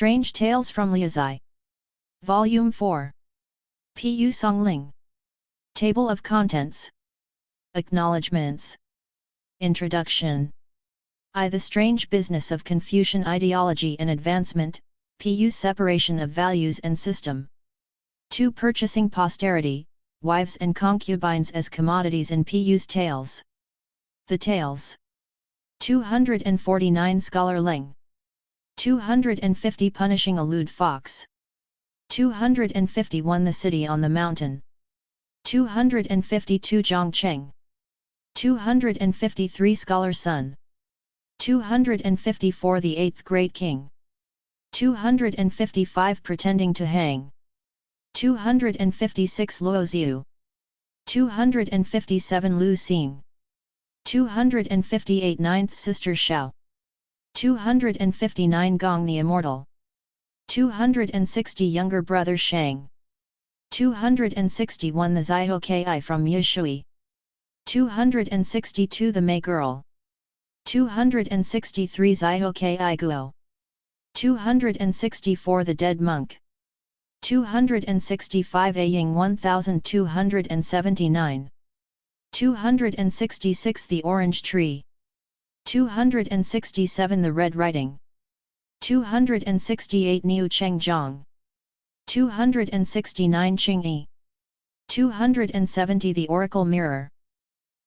Strange Tales from Liaozhai. Volume 4. Pu Songling. Table of Contents. Acknowledgements. Introduction. The strange business of Confucian ideology and advancement, Pu separation of values and system. 2. Purchasing posterity, wives and concubines as commodities in Pu's tales. The Tales. 249 Scholarling. 250 Punishing a lewd fox. 251 The City on the Mountain. 252 Zhongcheng. 253 Scholar's Son. 254 The Eighth Great King. 255 Pretending to Hang. 256 Luoziu. 257 Lu Xing. 258 Ninth Sister Shao. 259 Gong the Immortal. 260 Younger Brother Shang. 261 The Zaiho Ki from Yishui. 262 The May Girl. 263 Zaiho Ki Guo. 264 The Dead Monk. 265 A Ying 1279. 266 The Orange Tree. 267 The Red Writing. 268 Niu Cheng Zhang. 269 Qingyi. 270 The Oracle Mirror.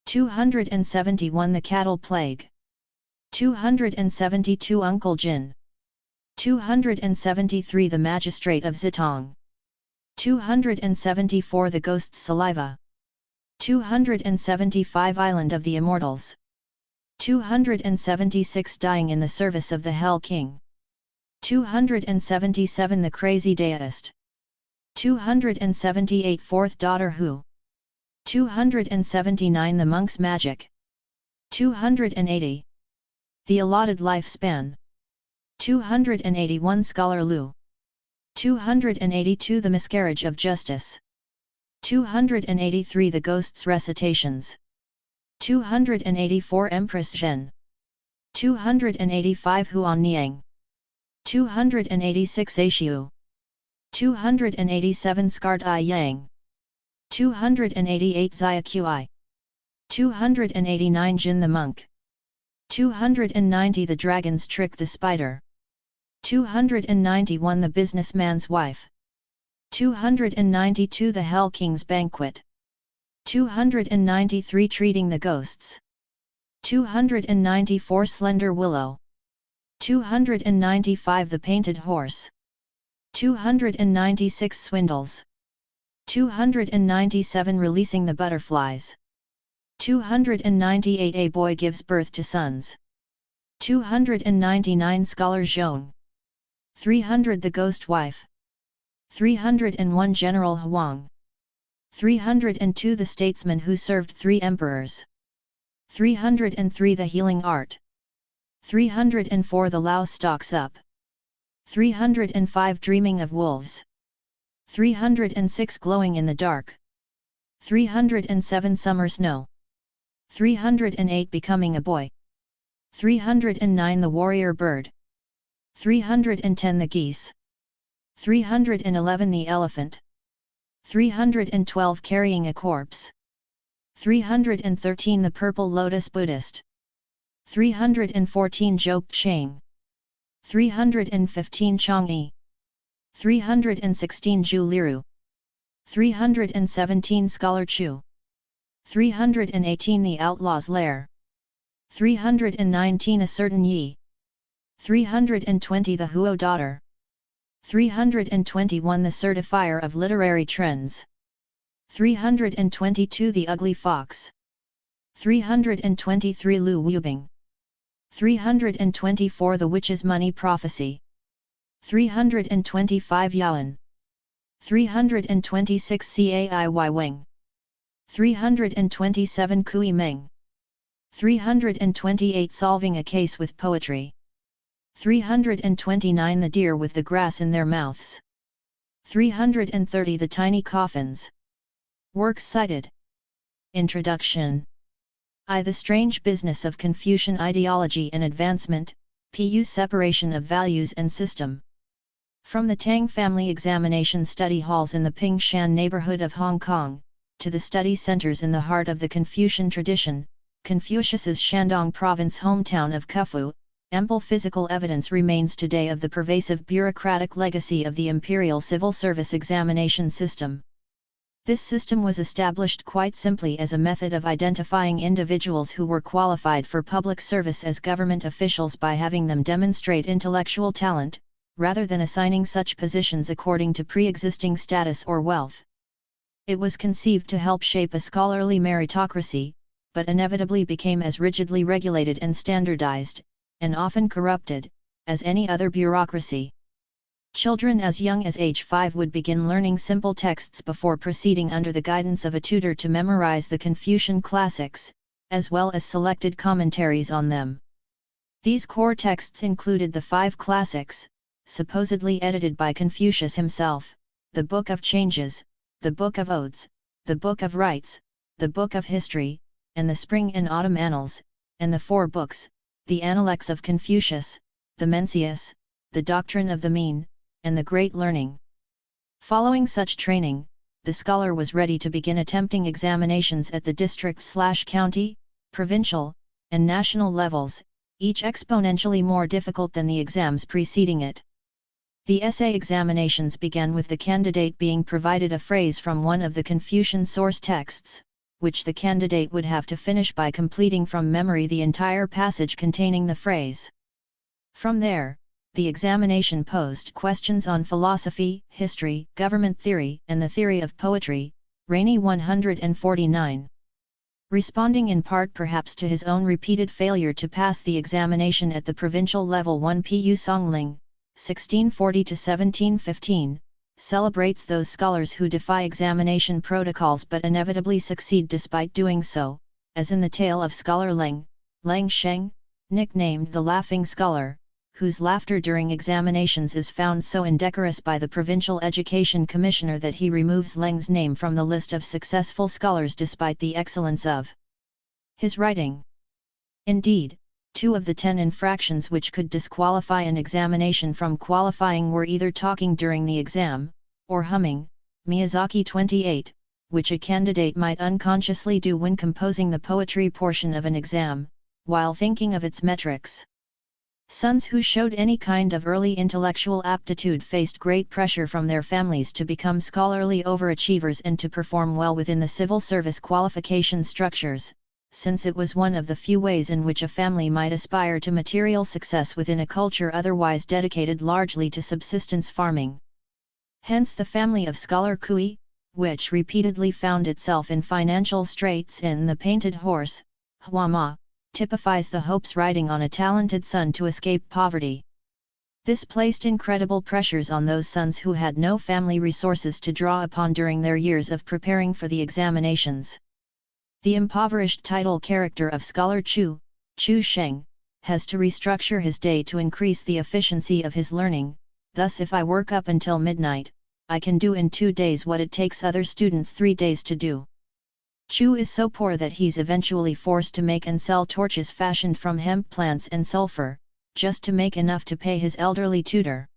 271 The Cattle Plague. 272 Uncle Jin. 273 The Magistrate of Zitong. 274 The Ghost's Saliva. 275 Island of the Immortals. 276 Dying in the Service of the Hell King. 277 The Crazy Deist. 278 Fourth Daughter Hu. 279 The Monk's Magic. 280 The Allotted Lifespan. 281 Scholar Lu. 282 The Miscarriage of Justice. 283 The Ghost's Recitations. 284 Empress Zhen. 285 Huan Niang. 286 Aishiu. 287 Scarred I Yang. 288 Xia Qi. 289 Jin the Monk. 290 The Dragon's Trick the Spider. 291 The Businessman's Wife. 292 The Hell King's Banquet. 293 Treating the Ghosts. 294 Slender Willow. 295 The Painted Horse. 296 Swindles. 297 Releasing the Butterflies. 298 A Boy Gives Birth to Sons. 299 Scholar Zhong. 300 The Ghost Wife. 301 General Huang. 302 The Statesman Who Served 3 Emperors. 303 The Healing Art. 304 The Lao Stalks Up. 305 Dreaming of Wolves. 306 Glowing in the Dark. 307 Summer Snow. 308 Becoming a Boy. 309 The Warrior Bird. 310 The Geese. 311 The Elephant. 312 Carrying a Corpse. 313 The Purple Lotus Buddhist. 314 Joke Chang. 315 Chang'e. 316 Zhu Liru. 317 Scholar Chu. 318 The Outlaw's Lair. 319 A Certain Yi. 320 The Huo Daughter. 321 The Certifier of Literary Trends. 322 The Ugly Fox. 323 Lu Wubing. 324 The Witch's Money Prophecy. 325 Yaoan. 326 Cai Weng. 327 Kui Meng. 328 Solving a Case with Poetry. 329 The Deer with the Grass in Their Mouths. 330 The Tiny Coffins. Works cited. Introduction. The Strange Business of Confucian Ideology and Advancement, Pu Separation of Values and System. From the Tang family examination study halls in the Pingshan neighborhood of Hong Kong, to the study centers in the heart of the Confucian tradition, Confucius's Shandong province hometown of Khufu, ample physical evidence remains today of the pervasive bureaucratic legacy of the imperial civil service examination system. This system was established quite simply as a method of identifying individuals who were qualified for public service as government officials by having them demonstrate intellectual talent, rather than assigning such positions according to pre-existing status or wealth. It was conceived to help shape a scholarly meritocracy, but inevitably became as rigidly regulated and standardized, and often corrupted, as any other bureaucracy. Children as young as age 5 would begin learning simple texts before proceeding under the guidance of a tutor to memorize the Confucian classics, as well as selected commentaries on them. These core texts included the 5 classics, supposedly edited by Confucius himself, the Book of Changes, the Book of Odes, the Book of Rites, the Book of History, and the Spring and Autumn Annals, and the 4 books, the Analects of Confucius, the Mencius, the Doctrine of the Mean, and the Great Learning. Following such training, the scholar was ready to begin attempting examinations at the district/county, provincial, and national levels, each exponentially more difficult than the exams preceding it. The essay examinations began with the candidate being provided a phrase from one of the Confucian source texts, which the candidate would have to finish by completing from memory the entire passage containing the phrase. From there, the examination posed questions on philosophy, history, government theory, and the theory of poetry, Rainey 149. Responding in part perhaps to his own repeated failure to pass the examination at the provincial level, 1 Pu Songling, 1640–1715, celebrates those scholars who defy examination protocols but inevitably succeed despite doing so, as in the tale of Scholar Leng, Lang Sheng, nicknamed the Laughing Scholar, whose laughter during examinations is found so indecorous by the Provincial Education Commissioner that he removes Leng's name from the list of successful scholars despite the excellence of his writing. Indeed, 2 of the 10 infractions which could disqualify an examination from qualifying were either talking during the exam, or humming, Miyazaki 28, which a candidate might unconsciously do when composing the poetry portion of an exam, while thinking of its metrics. Sons who showed any kind of early intellectual aptitude faced great pressure from their families to become scholarly overachievers and to perform well within the civil service qualification structures, since it was one of the few ways in which a family might aspire to material success within a culture otherwise dedicated largely to subsistence farming. Hence the family of Scholar Kui, which repeatedly found itself in financial straits in The Painted Horse, Huama, typifies the hopes riding on a talented son to escape poverty. This placed incredible pressures on those sons who had no family resources to draw upon during their years of preparing for the examinations. The impoverished title character of Scholar Chu, Chu Sheng, has to restructure his day to increase the efficiency of his learning. Thus, if I work up until midnight, I can do in 2 days what it takes other students 3 days to do. Chu is so poor that he's eventually forced to make and sell torches fashioned from hemp plants and sulfur, just to make enough to pay his elderly tutor.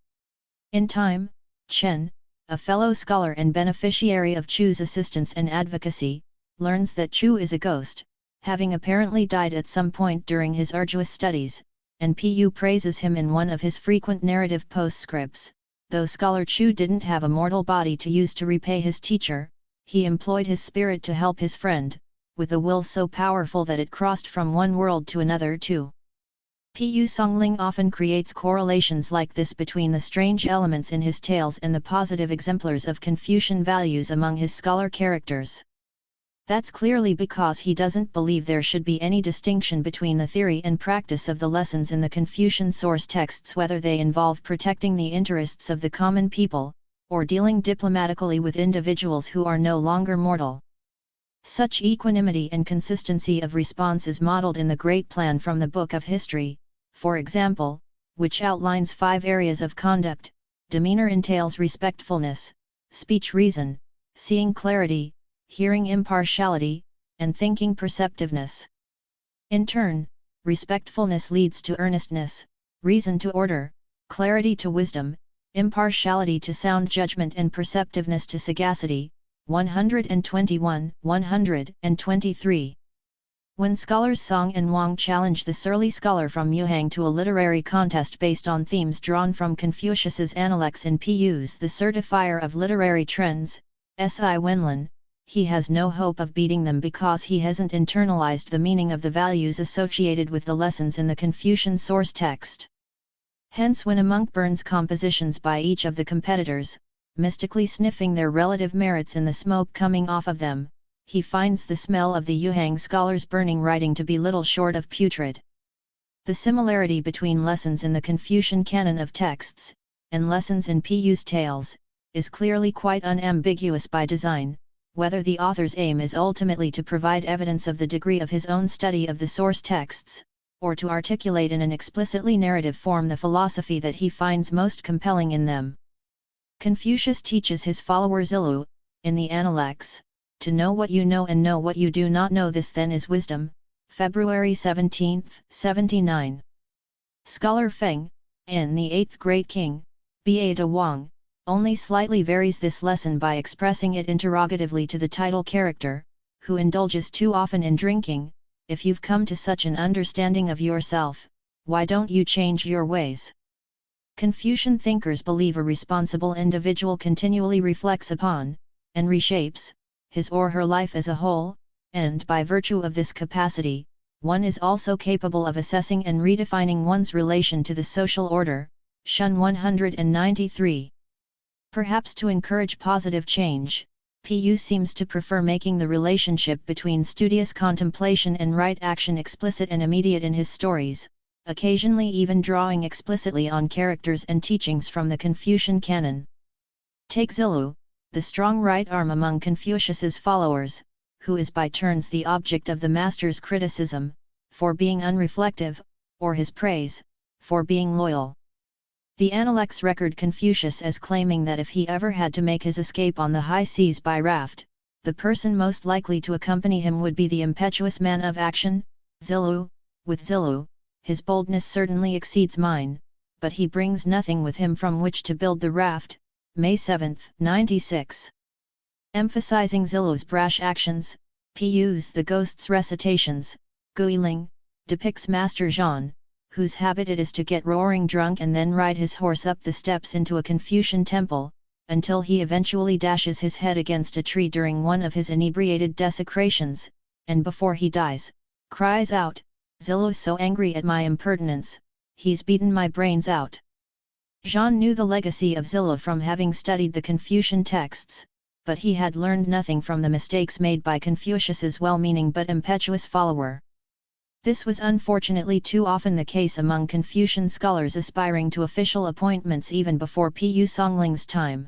In time, Chen, a fellow scholar and beneficiary of Chu's assistance and advocacy, learns that Chu is a ghost, having apparently died at some point during his arduous studies, and Pu praises him in one of his frequent narrative postscripts. Though Scholar Chu didn't have a mortal body to use to repay his teacher, he employed his spirit to help his friend, with a will so powerful that it crossed from one world to another too. Pu Songling often creates correlations like this between the strange elements in his tales and the positive exemplars of Confucian values among his scholar characters. That's clearly because he doesn't believe there should be any distinction between the theory and practice of the lessons in the Confucian source texts, whether they involve protecting the interests of the common people, or dealing diplomatically with individuals who are no longer mortal. Such equanimity and consistency of response is modeled in the Great Plan from the Book of History, for example, which outlines 5 areas of conduct. Demeanor entails respectfulness, speech reason, seeing clarity, hearing impartiality, and thinking perceptiveness. In turn, respectfulness leads to earnestness, reason to order, clarity to wisdom, impartiality to sound judgment and perceptiveness to sagacity. 121, 123. When scholars Song and Wang challenge the surly scholar from Yuhang to a literary contest based on themes drawn from Confucius's Analects in Pu's The Certifier of Literary Trends, S.I. Wenlin, he has no hope of beating them because he hasn't internalized the meaning of the values associated with the lessons in the Confucian source text. Hence when a monk burns compositions by each of the competitors, mystically sniffing their relative merits in the smoke coming off of them, he finds the smell of the Yuhang scholar's burning writing to be little short of putrid. The similarity between lessons in the Confucian canon of texts, and lessons in Pu's tales, is clearly quite unambiguous by design, whether the author's aim is ultimately to provide evidence of the degree of his own study of the source texts, or to articulate in an explicitly narrative form the philosophy that he finds most compelling in them. Confucius teaches his follower Zilu, in the Analects, to know what you know and know what you do not know. This then is wisdom. February 17, 79. Scholar Feng, in The Eighth Great King, Ba De Wang, only slightly varies this lesson by expressing it interrogatively to the title character, who indulges too often in drinking. If you've come to such an understanding of yourself, why don't you change your ways? Confucian thinkers believe a responsible individual continually reflects upon, and reshapes, his or her life as a whole, and by virtue of this capacity, one is also capable of assessing and redefining one's relation to the social order. Shun 193. Perhaps to encourage positive change, Pu seems to prefer making the relationship between studious contemplation and right action explicit and immediate in his stories, occasionally even drawing explicitly on characters and teachings from the Confucian canon. Take Zilu, the strong right arm among Confucius's followers, who is by turns the object of the master's criticism, for being unreflective, or his praise, for being loyal. The Analects record Confucius as claiming that if he ever had to make his escape on the high seas by raft, the person most likely to accompany him would be the impetuous man of action, Zilu. With Zilu, his boldness certainly exceeds mine, but he brings nothing with him from which to build the raft. May 7, 96. Emphasizing Zilu's brash actions, Pu's The Ghost's Recitations, Guiling, depicts Master Zhan, whose habit it is to get roaring drunk and then ride his horse up the steps into a Confucian temple, until he eventually dashes his head against a tree during one of his inebriated desecrations, and before he dies, cries out, "Zilu's so angry at my impertinence, he's beaten my brains out." Zhan knew the legacy of Zilu from having studied the Confucian texts, but he had learned nothing from the mistakes made by Confucius's well-meaning but impetuous follower. This was unfortunately too often the case among Confucian scholars aspiring to official appointments even before Pu Songling's time.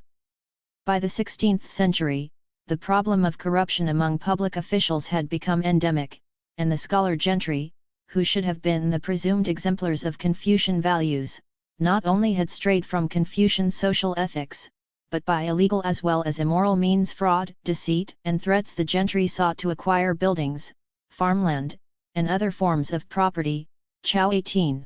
By the 16th century, the problem of corruption among public officials had become endemic, and the scholar gentry, who should have been the presumed exemplars of Confucian values, not only had strayed from Confucian social ethics, but by illegal as well as immoral means, fraud, deceit, and threats, the gentry sought to acquire buildings, farmland, and other forms of property. Chao 18.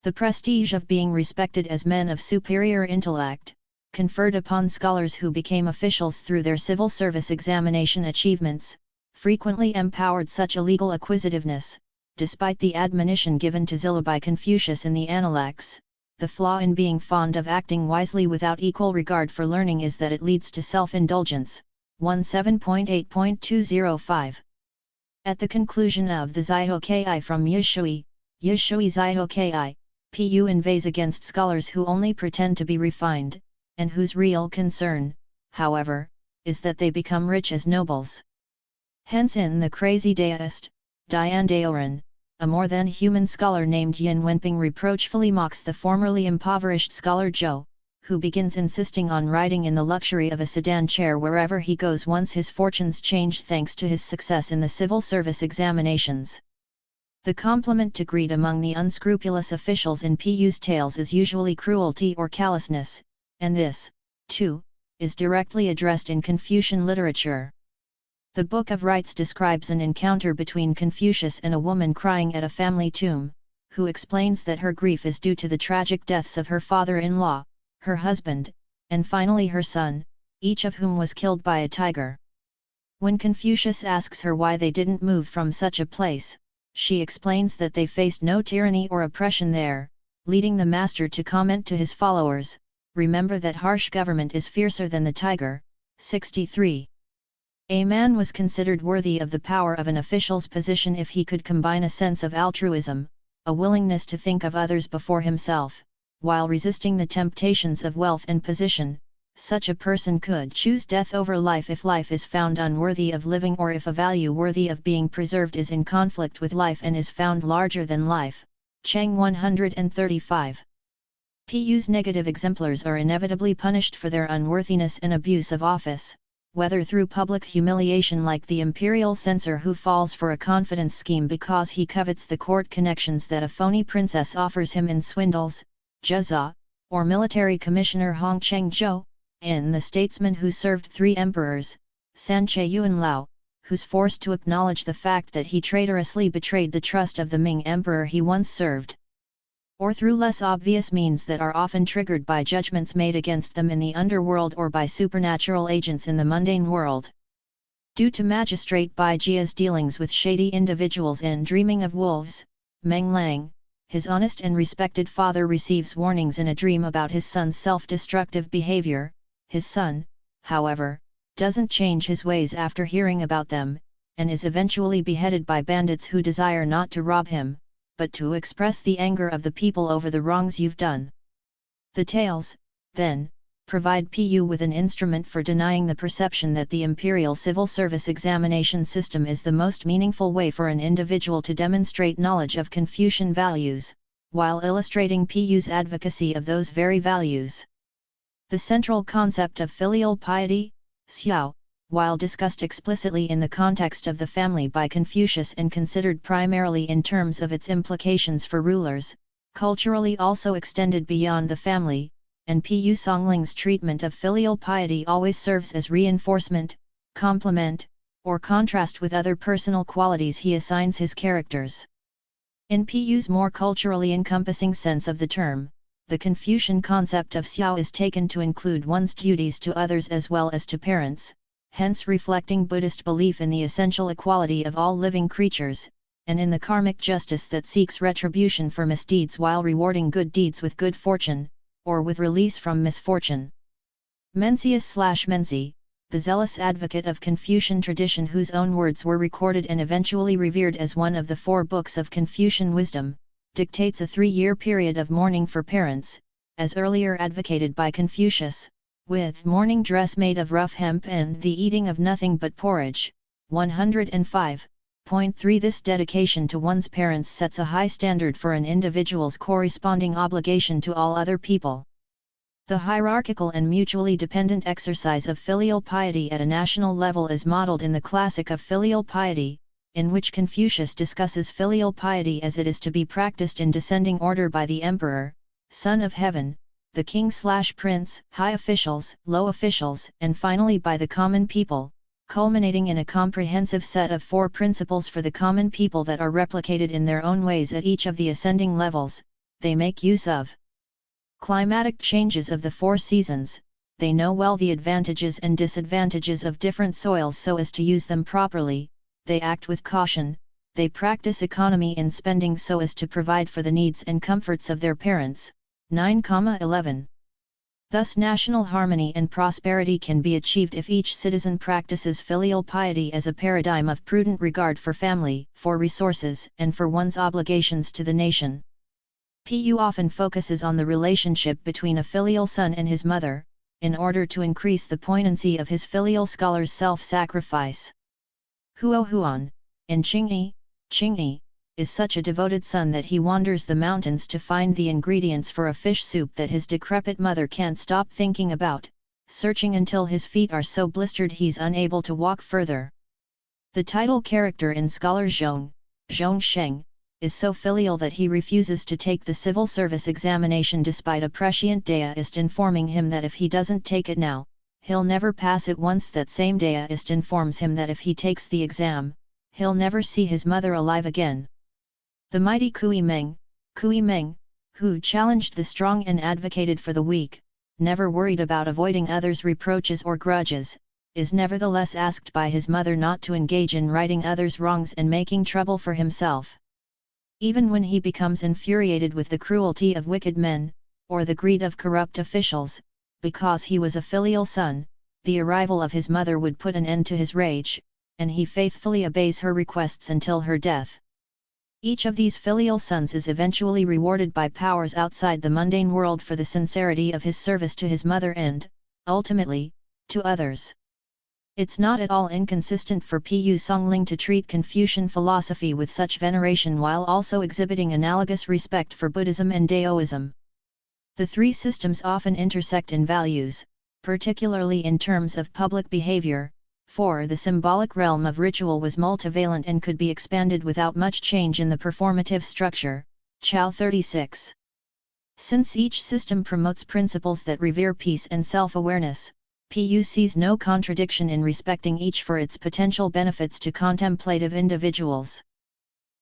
The prestige of being respected as men of superior intellect, conferred upon scholars who became officials through their civil service examination achievements, frequently empowered such illegal acquisitiveness. Despite the admonition given to Zilu by Confucius in the Analects, the flaw in being fond of acting wisely without equal regard for learning is that it leads to self-indulgence. 17.8.205. At the conclusion of the Zaihoki from Yishui Zaihoki, Pu inveighs against scholars who only pretend to be refined, and whose real concern, however, is that they become rich as nobles. Hence in The Crazy Daoist, Dian Daoran, a more than human scholar named Yin Wenping reproachfully mocks the formerly impoverished scholar Zhou, who begins insisting on riding in the luxury of a sedan chair wherever he goes once his fortunes changed thanks to his success in the civil service examinations. The compliment to greed among the unscrupulous officials in Pu's tales is usually cruelty or callousness, and this, too, is directly addressed in Confucian literature. The Book of Rites describes an encounter between Confucius and a woman crying at a family tomb, who explains that her grief is due to the tragic deaths of her father-in-law, her husband, and finally her son, each of whom was killed by a tiger. When Confucius asks her why they didn't move from such a place, she explains that they faced no tyranny or oppression there, leading the master to comment to his followers, "Remember that harsh government is fiercer than the tiger." 63. A man was considered worthy of the power of an official's position if he could combine a sense of altruism, a willingness to think of others before himself, while resisting the temptations of wealth and position. Such a person could choose death over life if life is found unworthy of living, or if a value worthy of being preserved is in conflict with life and is found larger than life. Cheng 135. Pu's negative exemplars are inevitably punished for their unworthiness and abuse of office, whether through public humiliation like the imperial censor who falls for a confidence scheme because he covets the court connections that a phony princess offers him and swindles, Jezza, or military commissioner Hong Cheng-zhou, in The Statesman Who Served Three Emperors, Sanche Yuanlao, who's forced to acknowledge the fact that he traitorously betrayed the trust of the Ming emperor he once served. Or through less obvious means that are often triggered by judgments made against them in the underworld or by supernatural agents in the mundane world. Due to Magistrate Bai Jia's dealings with shady individuals in Dreaming of Wolves, Meng Lang, his honest and respected father, receives warnings in a dream about his son's self-destructive behavior. His son, however, doesn't change his ways after hearing about them, and is eventually beheaded by bandits who desire not to rob him, but to express the anger of the people over the wrongs you've done. The tales, then, provide Pu with an instrument for denying the perception that the imperial civil service examination system is the most meaningful way for an individual to demonstrate knowledge of Confucian values, while illustrating Pu's advocacy of those very values. The central concept of filial piety, xiao, while discussed explicitly in the context of the family by Confucius and considered primarily in terms of its implications for rulers, culturally also extended beyond the family, and Pu Songling's treatment of filial piety always serves as reinforcement, complement, or contrast with other personal qualities he assigns his characters. In Pu's more culturally encompassing sense of the term, the Confucian concept of xiao is taken to include one's duties to others as well as to parents, hence reflecting Buddhist belief in the essential equality of all living creatures, and in the karmic justice that seeks retribution for misdeeds while rewarding good deeds with good fortune, or with release from misfortune. Mencius/Menzi, the zealous advocate of Confucian tradition whose own words were recorded and eventually revered as one of the 4 books of Confucian wisdom, dictates a 3-year period of mourning for parents, as earlier advocated by Confucius, with mourning dress made of rough hemp and the eating of nothing but porridge. 105.3 This dedication to one's parents sets a high standard for an individual's corresponding obligation to all other people. The hierarchical and mutually dependent exercise of filial piety at a national level is modeled in the classic of Filial Piety, in which Confucius discusses filial piety as it is to be practiced in descending order by the emperor, son of heaven, the king/prince, high officials, low officials, and finally by the common people, culminating in a comprehensive set of 4 principles for the common people that are replicated in their own ways at each of the ascending levels. They make use of climatic changes of the 4 seasons. They know well the advantages and disadvantages of different soils so as to use them properly. They act with caution, they practice economy in spending so as to provide for the needs and comforts of their parents. 9,11. Thus national harmony and prosperity can be achieved if each citizen practices filial piety as a paradigm of prudent regard for family, for resources, and for one's obligations to the nation. Pu often focuses on the relationship between a filial son and his mother, in order to increase the poignancy of his filial scholar's self-sacrifice. Huo Huan, in Qingyi, is such a devoted son that he wanders the mountains to find the ingredients for a fish soup that his decrepit mother can't stop thinking about, searching until his feet are so blistered he's unable to walk further. The title character in Scholar Zhong Sheng, is so filial that he refuses to take the civil service examination despite a prescient deist informing him that if he doesn't take it now, he'll never pass it. Once that same deist informs him that if he takes the exam, he'll never see his mother alive again. The mighty Kui Meng, who challenged the strong and advocated for the weak, never worried about avoiding others' reproaches or grudges, is nevertheless asked by his mother not to engage in righting others' wrongs and making trouble for himself. Even when he becomes infuriated with the cruelty of wicked men, or the greed of corrupt officials, because he was a filial son, the arrival of his mother would put an end to his rage, and he faithfully obeys her requests until her death. Each of these filial sons is eventually rewarded by powers outside the mundane world for the sincerity of his service to his mother and, ultimately, to others. It's not at all inconsistent for Pu Songling to treat Confucian philosophy with such veneration while also exhibiting analogous respect for Buddhism and Daoism. The three systems often intersect in values, particularly in terms of public behavior, for the symbolic realm of ritual was multivalent and could be expanded without much change in the performative structure. Chao 36. Since each system promotes principles that revere peace and self-awareness, Pu sees no contradiction in respecting each for its potential benefits to contemplative individuals.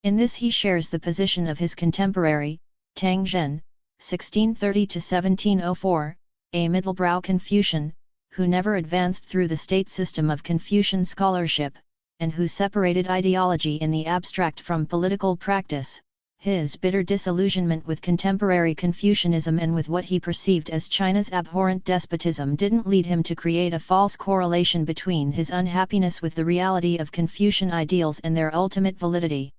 In this he shares the position of his contemporary, Tang Zhen, 1630–1704, a middlebrow Confucian, who never advanced through the state system of Confucian scholarship, and who separated ideology in the abstract from political practice. His bitter disillusionment with contemporary Confucianism and with what he perceived as China's abhorrent despotism didn't lead him to create a false correlation between his unhappiness with the reality of Confucian ideals and their ultimate validity.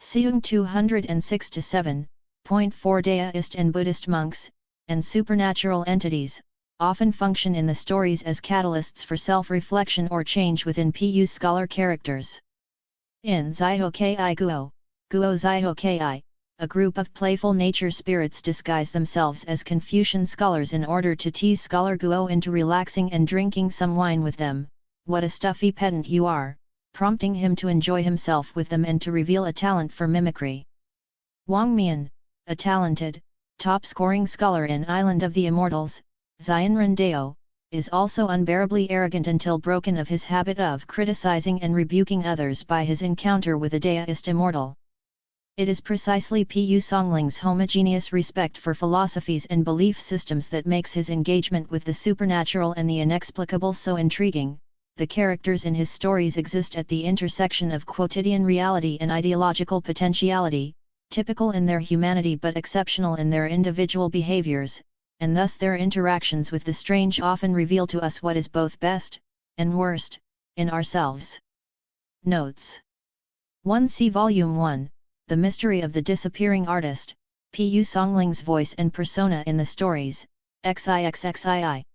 Seung 206–7, Point 4. Daoist and Buddhist monks, and supernatural entities, often function in the stories as catalysts for self-reflection or change within Pu's scholar characters. In Zaiho Ki Guo, Guo Zaiho Ki, a group of playful nature spirits disguise themselves as Confucian scholars in order to tease scholar Guo into relaxing and drinking some wine with them. What a stuffy pedant you are, prompting him to enjoy himself with them and to reveal a talent for mimicry. Wang Mian, a talented, top-scoring scholar in Island of the Immortals, Xianren Dao, is also unbearably arrogant until broken of his habit of criticizing and rebuking others by his encounter with a Daoist immortal. It is precisely Pu Songling's homogeneous respect for philosophies and belief systems that makes his engagement with the supernatural and the inexplicable so intriguing. The characters in his stories exist at the intersection of quotidian reality and ideological potentiality, typical in their humanity but exceptional in their individual behaviors, and thus their interactions with the strange often reveal to us what is both best and worst in ourselves. Notes 1. See Volume 1, The Mystery of the Disappearing Artist, Pu Songling's voice and persona in the stories, XIXXII.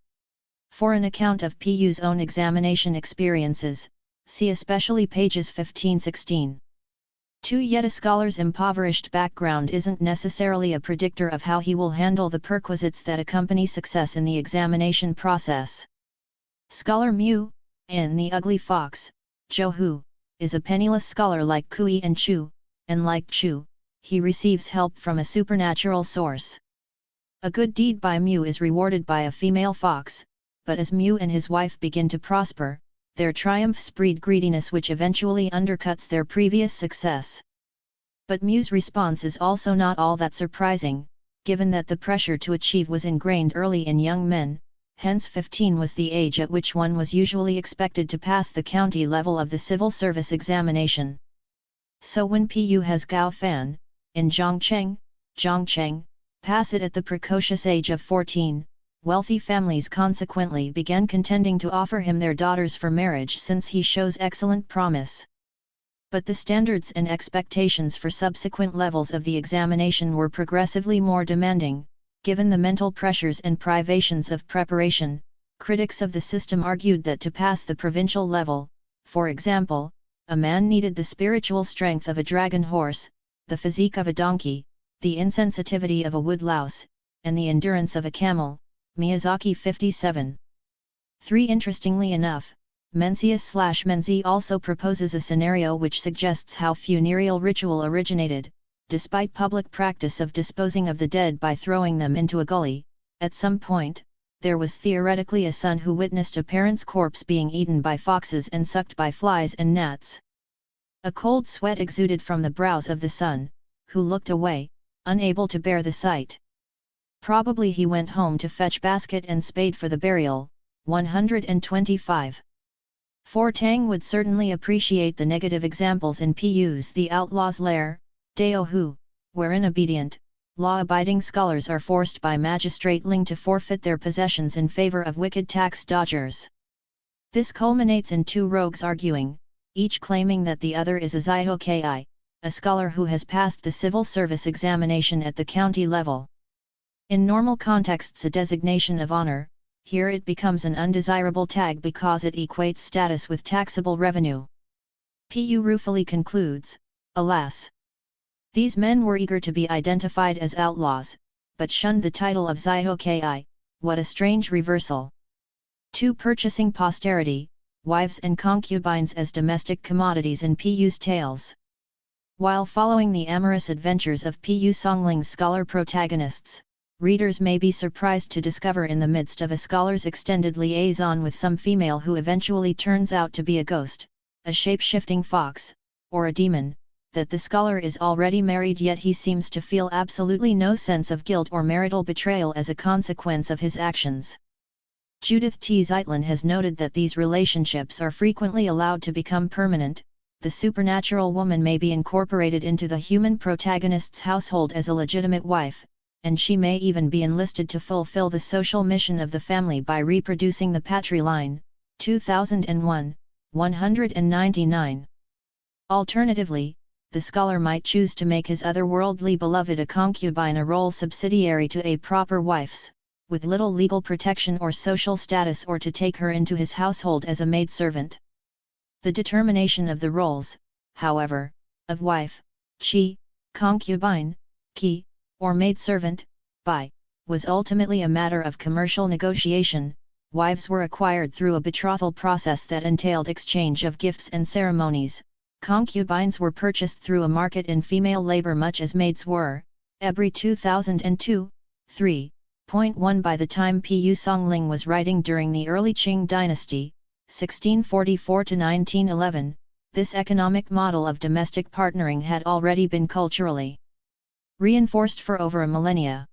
For an account of Pu's own examination experiences, see especially pages 15–16. 2. Yet a scholar's impoverished background isn't necessarily a predictor of how he will handle the perquisites that accompany success in the examination process. Scholar Mu, in The Ugly Fox, Zhou Hu, is a penniless scholar like Kui and Chu, and like Chu, he receives help from a supernatural source. A good deed by Mu is rewarded by a female fox, but as Mu and his wife begin to prosper, their triumphs breed greediness which eventually undercuts their previous success. But Mu's response is also not all that surprising, given that the pressure to achieve was ingrained early in young men, hence 15 was the age at which one was usually expected to pass the county level of the civil service examination. So when Pu has Gao Fan, in Zhongcheng, pass it at the precocious age of 14, wealthy families consequently began contending to offer him their daughters for marriage since he shows excellent promise. But the standards and expectations for subsequent levels of the examination were progressively more demanding, given the mental pressures and privations of preparation. Critics of the system argued that to pass the provincial level, for example, a man needed the spiritual strength of a dragon horse, the physique of a donkey, the insensitivity of a wood louse, and the endurance of a camel. Miyazaki 57. 3. Interestingly enough, Mencius/Menzi also proposes a scenario which suggests how funereal ritual originated. Despite public practice of disposing of the dead by throwing them into a gully, at some point, there was theoretically a son who witnessed a parent's corpse being eaten by foxes and sucked by flies and gnats. A cold sweat exuded from the brows of the son, who looked away, unable to bear the sight. Probably he went home to fetch basket and spade for the burial. 125. 4. Tang would certainly appreciate the negative examples in Pu's The Outlaw's Lair, Dao Hu, wherein obedient, law-abiding scholars are forced by Magistrate Ling to forfeit their possessions in favor of wicked tax dodgers. This culminates in two rogues arguing, each claiming that the other is a Zaihoki, a scholar who has passed the civil service examination at the county level. In normal contexts a designation of honor, here it becomes an undesirable tag because it equates status with taxable revenue. Pu ruefully concludes, alas! These men were eager to be identified as outlaws, but shunned the title of Zaihoki, what a strange reversal. 2. Purchasing posterity, wives and concubines as domestic commodities in Pu's tales. While following the amorous adventures of Pu Songling's scholar protagonists, readers may be surprised to discover in the midst of a scholar's extended liaison with some female who eventually turns out to be a ghost, a shape-shifting fox, or a demon, that the scholar is already married, yet he seems to feel absolutely no sense of guilt or marital betrayal as a consequence of his actions. Judith T. Zeitlin has noted that these relationships are frequently allowed to become permanent. The supernatural woman may be incorporated into the human protagonist's household as a legitimate wife, and she may even be enlisted to fulfill the social mission of the family by reproducing the patriline. 2001, 199. Alternatively, the scholar might choose to make his otherworldly beloved a concubine, a role subsidiary to a proper wife's, with little legal protection or social status, or to take her into his household as a maidservant. The determination of the roles, however, of wife, chi, concubine, ki, or maidservant, bai, was ultimately a matter of commercial negotiation. Wives were acquired through a betrothal process that entailed exchange of gifts and ceremonies. Concubines were purchased through a market in female labor much as maids were. Ebri 2002, 3.1. By the time Pu Songling was writing during the early Qing dynasty, 1644 to 1911, this economic model of domestic partnering had already been culturally reinforced for over a millennia.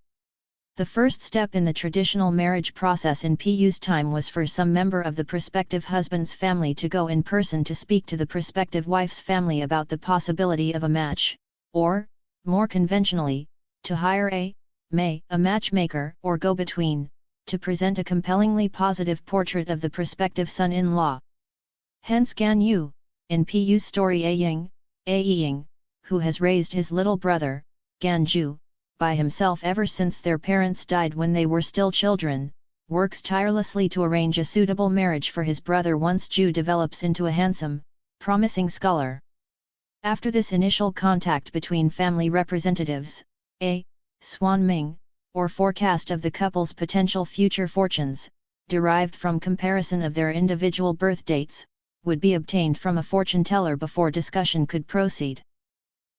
The first step in the traditional marriage process in Pu's time was for some member of the prospective husband's family to go in person to speak to the prospective wife's family about the possibility of a match, or, more conventionally, to hire a matchmaker or go-between, to present a compellingly positive portrait of the prospective son-in-law. Hence Gan Yu, in Pu's story A Ying, who has raised his little brother, Ganju, by himself ever since their parents died when they were still children, works tirelessly to arrange a suitable marriage for his brother once Ju develops into a handsome, promising scholar. After this initial contact between family representatives, a Swan Ming, or forecast of the couple's potential future fortunes, derived from comparison of their individual birth dates, would be obtained from a fortune teller before discussion could proceed.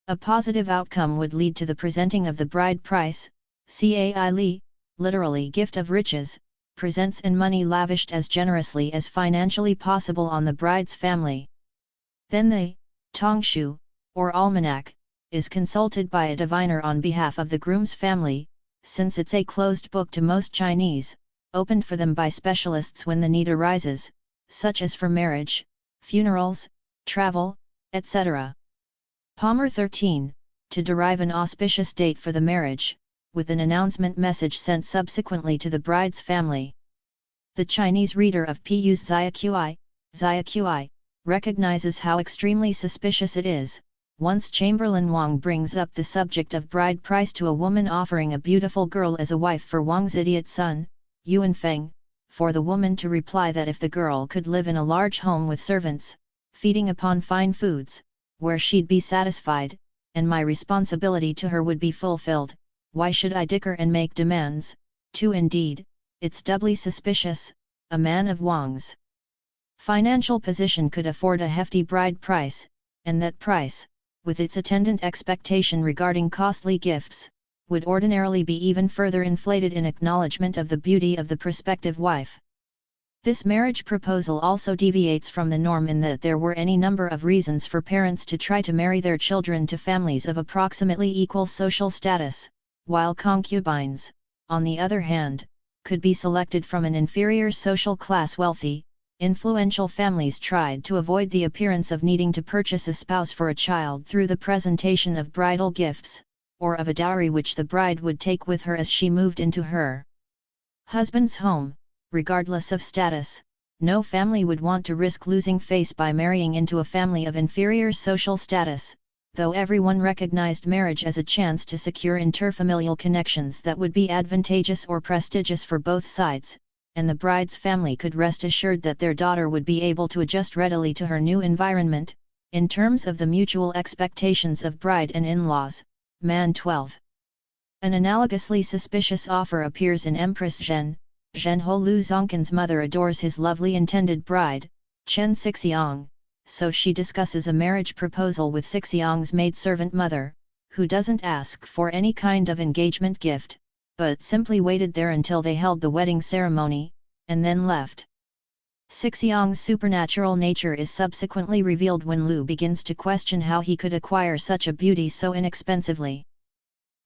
A positive outcome would lead to the presenting of the bride price, cai li, literally gift of riches, presents and money lavished as generously as financially possible on the bride's family. Then the tongshu, or almanac, is consulted by a diviner on behalf of the groom's family, since it's a closed book to most Chinese, opened for them by specialists when the need arises, such as for marriage, funerals, travel, etc. Palmer 13, to derive an auspicious date for the marriage, with an announcement message sent subsequently to the bride's family. The Chinese reader of Pu's Zaiqi, recognizes how extremely suspicious it is, once Chamberlain Wang brings up the subject of bride price to a woman offering a beautiful girl as a wife for Wang's idiot son, Yuan Feng, for the woman to reply that if the girl could live in a large home with servants, feeding upon fine foods, where she'd be satisfied, and my responsibility to her would be fulfilled, why should I dicker and make demands? 2. Indeed, it's doubly suspicious, a man of Wang's financial position could afford a hefty bride price, and that price, with its attendant expectation regarding costly gifts, would ordinarily be even further inflated in acknowledgement of the beauty of the prospective wife. This marriage proposal also deviates from the norm in that there were any number of reasons for parents to try to marry their children to families of approximately equal social status, while concubines, on the other hand, could be selected from an inferior social class. Wealthy, influential families tried to avoid the appearance of needing to purchase a spouse for a child through the presentation of bridal gifts, or of a dowry which the bride would take with her as she moved into her husband's home. Regardless of status, no family would want to risk losing face by marrying into a family of inferior social status, though everyone recognized marriage as a chance to secure interfamilial connections that would be advantageous or prestigious for both sides, and the bride's family could rest assured that their daughter would be able to adjust readily to her new environment. In terms of the mutual expectations of bride and in-laws, Man 12. An analogously suspicious offer appears in Empress Zhen. Zhenhe Lu Zongkin's mother adores his lovely intended bride, Chen Xixiang, so she discusses a marriage proposal with Xixiang's maidservant mother, who doesn't ask for any kind of engagement gift, but simply waited there until they held the wedding ceremony, and then left. Xixiang's supernatural nature is subsequently revealed when Lu begins to question how he could acquire such a beauty so inexpensively.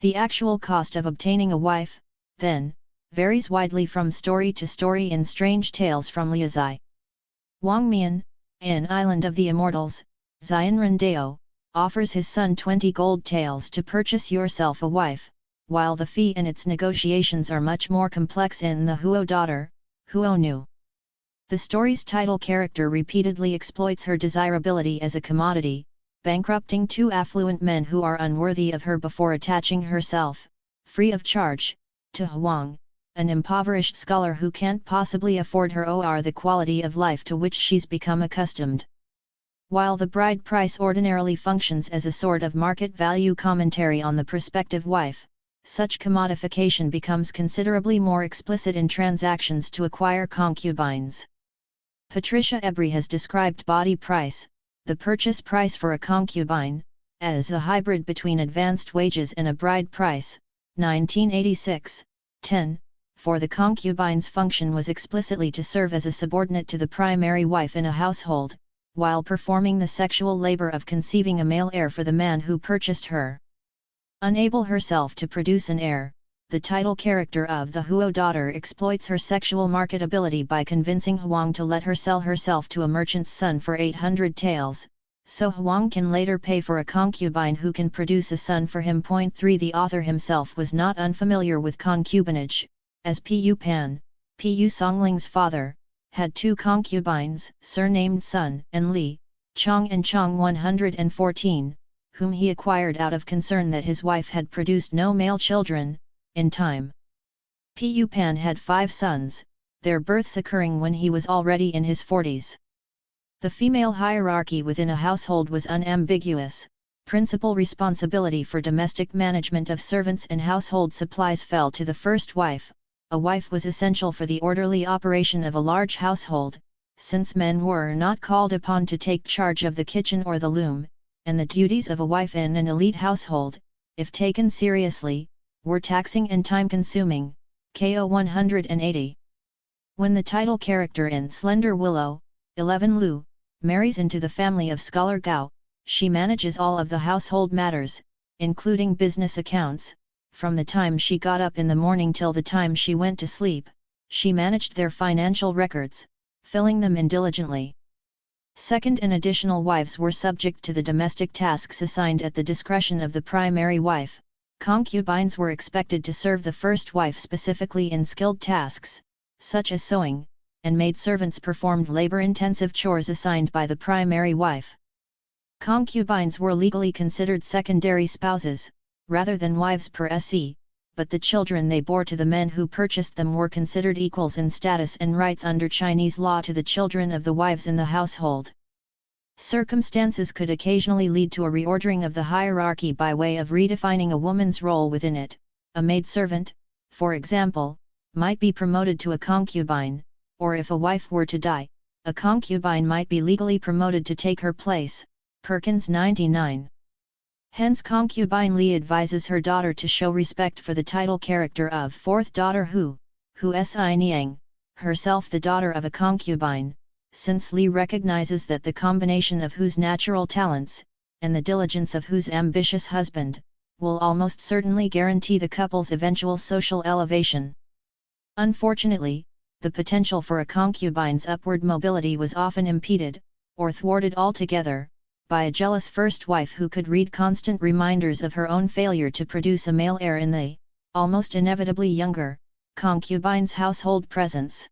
The actual cost of obtaining a wife, then, varies widely from story to story in strange tales from Liaozhai. Wang Mian, in Island of the Immortals, Xianren Dao, offers his son 20 gold taels to purchase yourself a wife, while the fee and its negotiations are much more complex in the Huo daughter, Huo Nu. The story's title character repeatedly exploits her desirability as a commodity, bankrupting two affluent men who are unworthy of her before attaching herself, free of charge, to Huang, an impoverished scholar who can't possibly afford her or the quality of life to which she's become accustomed. While the bride price ordinarily functions as a sort of market value commentary on the prospective wife, such commodification becomes considerably more explicit in transactions to acquire concubines. Patricia Ebry has described body price, the purchase price for a concubine, as a hybrid between advanced wages and a bride price. 1986, 10. For the concubine's function was explicitly to serve as a subordinate to the primary wife in a household, while performing the sexual labor of conceiving a male heir for the man who purchased her. Unable herself to produce an heir, the title character of the Huo daughter exploits her sexual marketability by convincing Huang to let her sell herself to a merchant's son for 800 taels, so Huang can later pay for a concubine who can produce a son for him. 3. The author himself was not unfamiliar with concubinage, as Pu Pan, Pu Songling's father, had two concubines, surnamed Sun and Li, Chong and Chong 114, whom he acquired out of concern that his wife had produced no male children. In time, Pu Pan had 5 sons, their births occurring when he was already in his 40s. The female hierarchy within a household was unambiguous. Principal responsibility for domestic management of servants and household supplies fell to the first wife. A wife was essential for the orderly operation of a large household, since men were not called upon to take charge of the kitchen or the loom, and the duties of a wife in an elite household, if taken seriously, were taxing and time-consuming. KO 180. When the title character in Slender Willow, 11 Lu, marries into the family of Scholar Gao, she manages all of the household matters, including business accounts. From the time she got up in the morning till the time she went to sleep, she managed their financial records, filling them in diligently. Second and additional wives were subject to the domestic tasks assigned at the discretion of the primary wife. Concubines were expected to serve the first wife specifically in skilled tasks, such as sewing, and maidservants performed labor-intensive chores assigned by the primary wife. Concubines were legally considered secondary spouses, rather than wives per se, but the children they bore to the men who purchased them were considered equals in status and rights under Chinese law to the children of the wives in the household. Circumstances could occasionally lead to a reordering of the hierarchy by way of redefining a woman's role within it. A maidservant, for example, might be promoted to a concubine, or if a wife were to die, a concubine might be legally promoted to take her place. Perkins 99. Hence concubine Li advises her daughter to show respect for the title character of fourth daughter Hu Si Niang, herself the daughter of a concubine, since Li recognizes that the combination of Hu's natural talents, and the diligence of Hu's ambitious husband, will almost certainly guarantee the couple's eventual social elevation. Unfortunately, the potential for a concubine's upward mobility was often impeded, or thwarted altogether, by a jealous first wife who could read constant reminders of her own failure to produce a male heir in the, almost inevitably younger, concubine's household presence.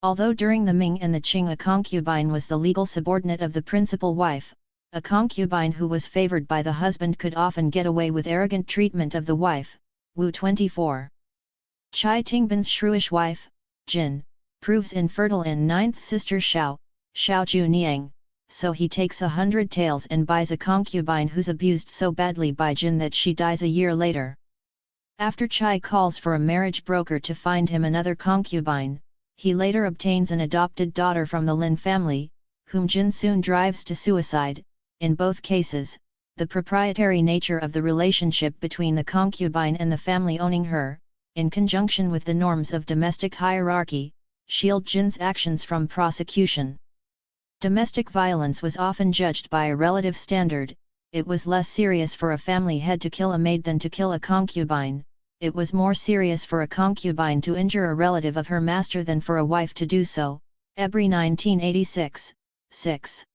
Although during the Ming and the Qing a concubine was the legal subordinate of the principal wife, a concubine who was favored by the husband could often get away with arrogant treatment of the wife. Wu 24. Chai Tingbin's shrewish wife, Jin, proves infertile in ninth sister Xiao Ju Niang, so he takes 100 taels and buys a concubine who's abused so badly by Jin that she dies a year later. After Chai calls for a marriage broker to find him another concubine, he later obtains an adopted daughter from the Lin family, whom Jin soon drives to suicide. In both cases, the proprietary nature of the relationship between the concubine and the family owning her, in conjunction with the norms of domestic hierarchy, shield Jin's actions from prosecution. Domestic violence was often judged by a relative standard. It was less serious for a family head to kill a maid than to kill a concubine. It was more serious for a concubine to injure a relative of her master than for a wife to do so. Ebri 1986, 6.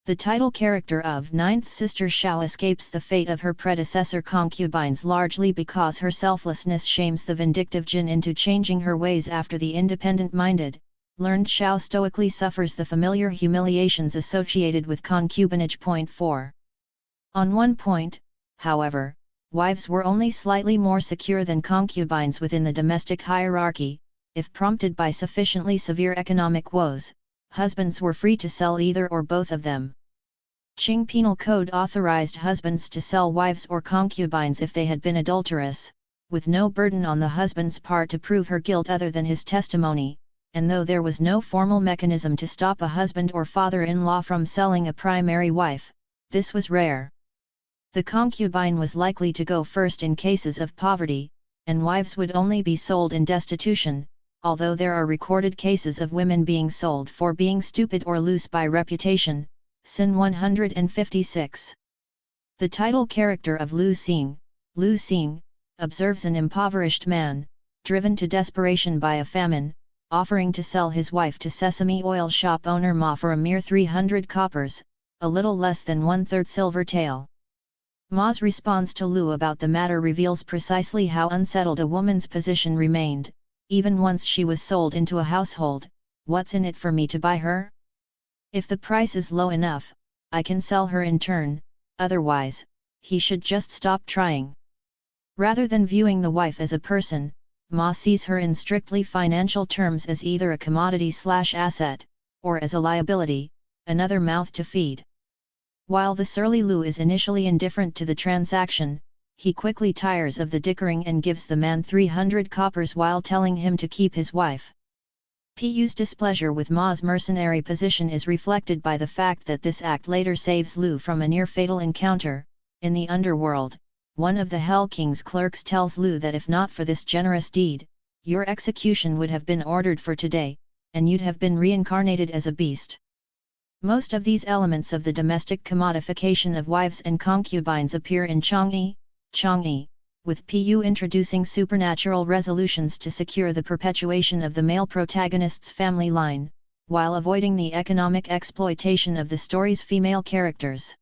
The title character of ninth sister Xiao escapes the fate of her predecessor concubines largely because her selflessness shames the vindictive Jin into changing her ways after the independent-minded, learned Xiao stoically suffers the familiar humiliations associated with concubinage. 4. On one point, however, wives were only slightly more secure than concubines within the domestic hierarchy. If prompted by sufficiently severe economic woes, husbands were free to sell either or both of them. Qing Penal Code authorized husbands to sell wives or concubines if they had been adulterous, with no burden on the husband's part to prove her guilt other than his testimony, and though there was no formal mechanism to stop a husband or father-in-law from selling a primary wife, this was rare. The concubine was likely to go first in cases of poverty, and wives would only be sold in destitution, although there are recorded cases of women being sold for being stupid or loose by reputation. Sin 156. The title character of Lu Xing, observes an impoverished man, driven to desperation by a famine, offering to sell his wife to sesame oil shop owner Ma for a mere 300 coppers, a little less than 1/3 silver tael. Ma's response to Lu about the matter reveals precisely how unsettled a woman's position remained. Even once she was sold into a household, what's in it for me to buy her? If the price is low enough, I can sell her in turn, otherwise, he should just stop trying. Rather than viewing the wife as a person, Ma sees her in strictly financial terms as either a commodity/asset, or as a liability, another mouth to feed. While the surly Lu is initially indifferent to the transaction, he quickly tires of the dickering and gives the man 300 coppers while telling him to keep his wife. Pu's displeasure with Ma's mercenary position is reflected by the fact that this act later saves Lu from a near-fatal encounter. In the underworld, one of the Hell King's clerks tells Lu that if not for this generous deed, your execution would have been ordered for today, and you'd have been reincarnated as a beast. Most of these elements of the domestic commodification of wives and concubines appear in Chang'e, with Pu introducing supernatural resolutions to secure the perpetuation of the male protagonist's family line, while avoiding the economic exploitation of the story's female characters.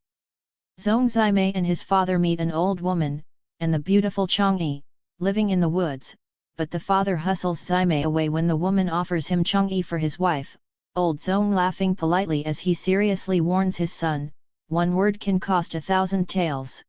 Zhong Zimei and his father meet an old woman, and the beautiful Chang'e, living in the woods, but the father hustles Zimei away when the woman offers him Chang'e for his wife, old Zhong laughing politely as he seriously warns his son, one word can cost 1,000 taels.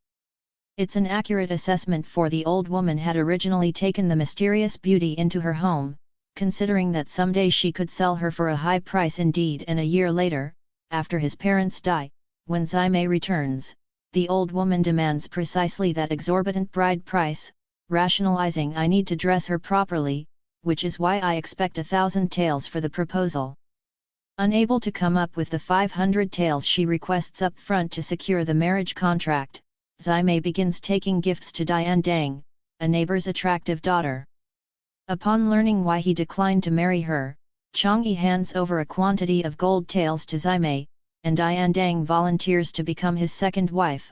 It's an accurate assessment, for the old woman had originally taken the mysterious beauty into her home, considering that someday she could sell her for a high price indeed. And a year later, after his parents die, when Zimei returns, the old woman demands precisely that exorbitant bride price, rationalizing, I need to dress her properly, which is why I expect 1,000 taels for the proposal. Unable to come up with the 500 taels she requests up front to secure the marriage contract, Zimei begins taking gifts to Dian Dang, a neighbor's attractive daughter. Upon learning why he declined to marry her, Chang'e hands over a quantity of gold taels to Zimei, and Dian Dang volunteers to become his second wife,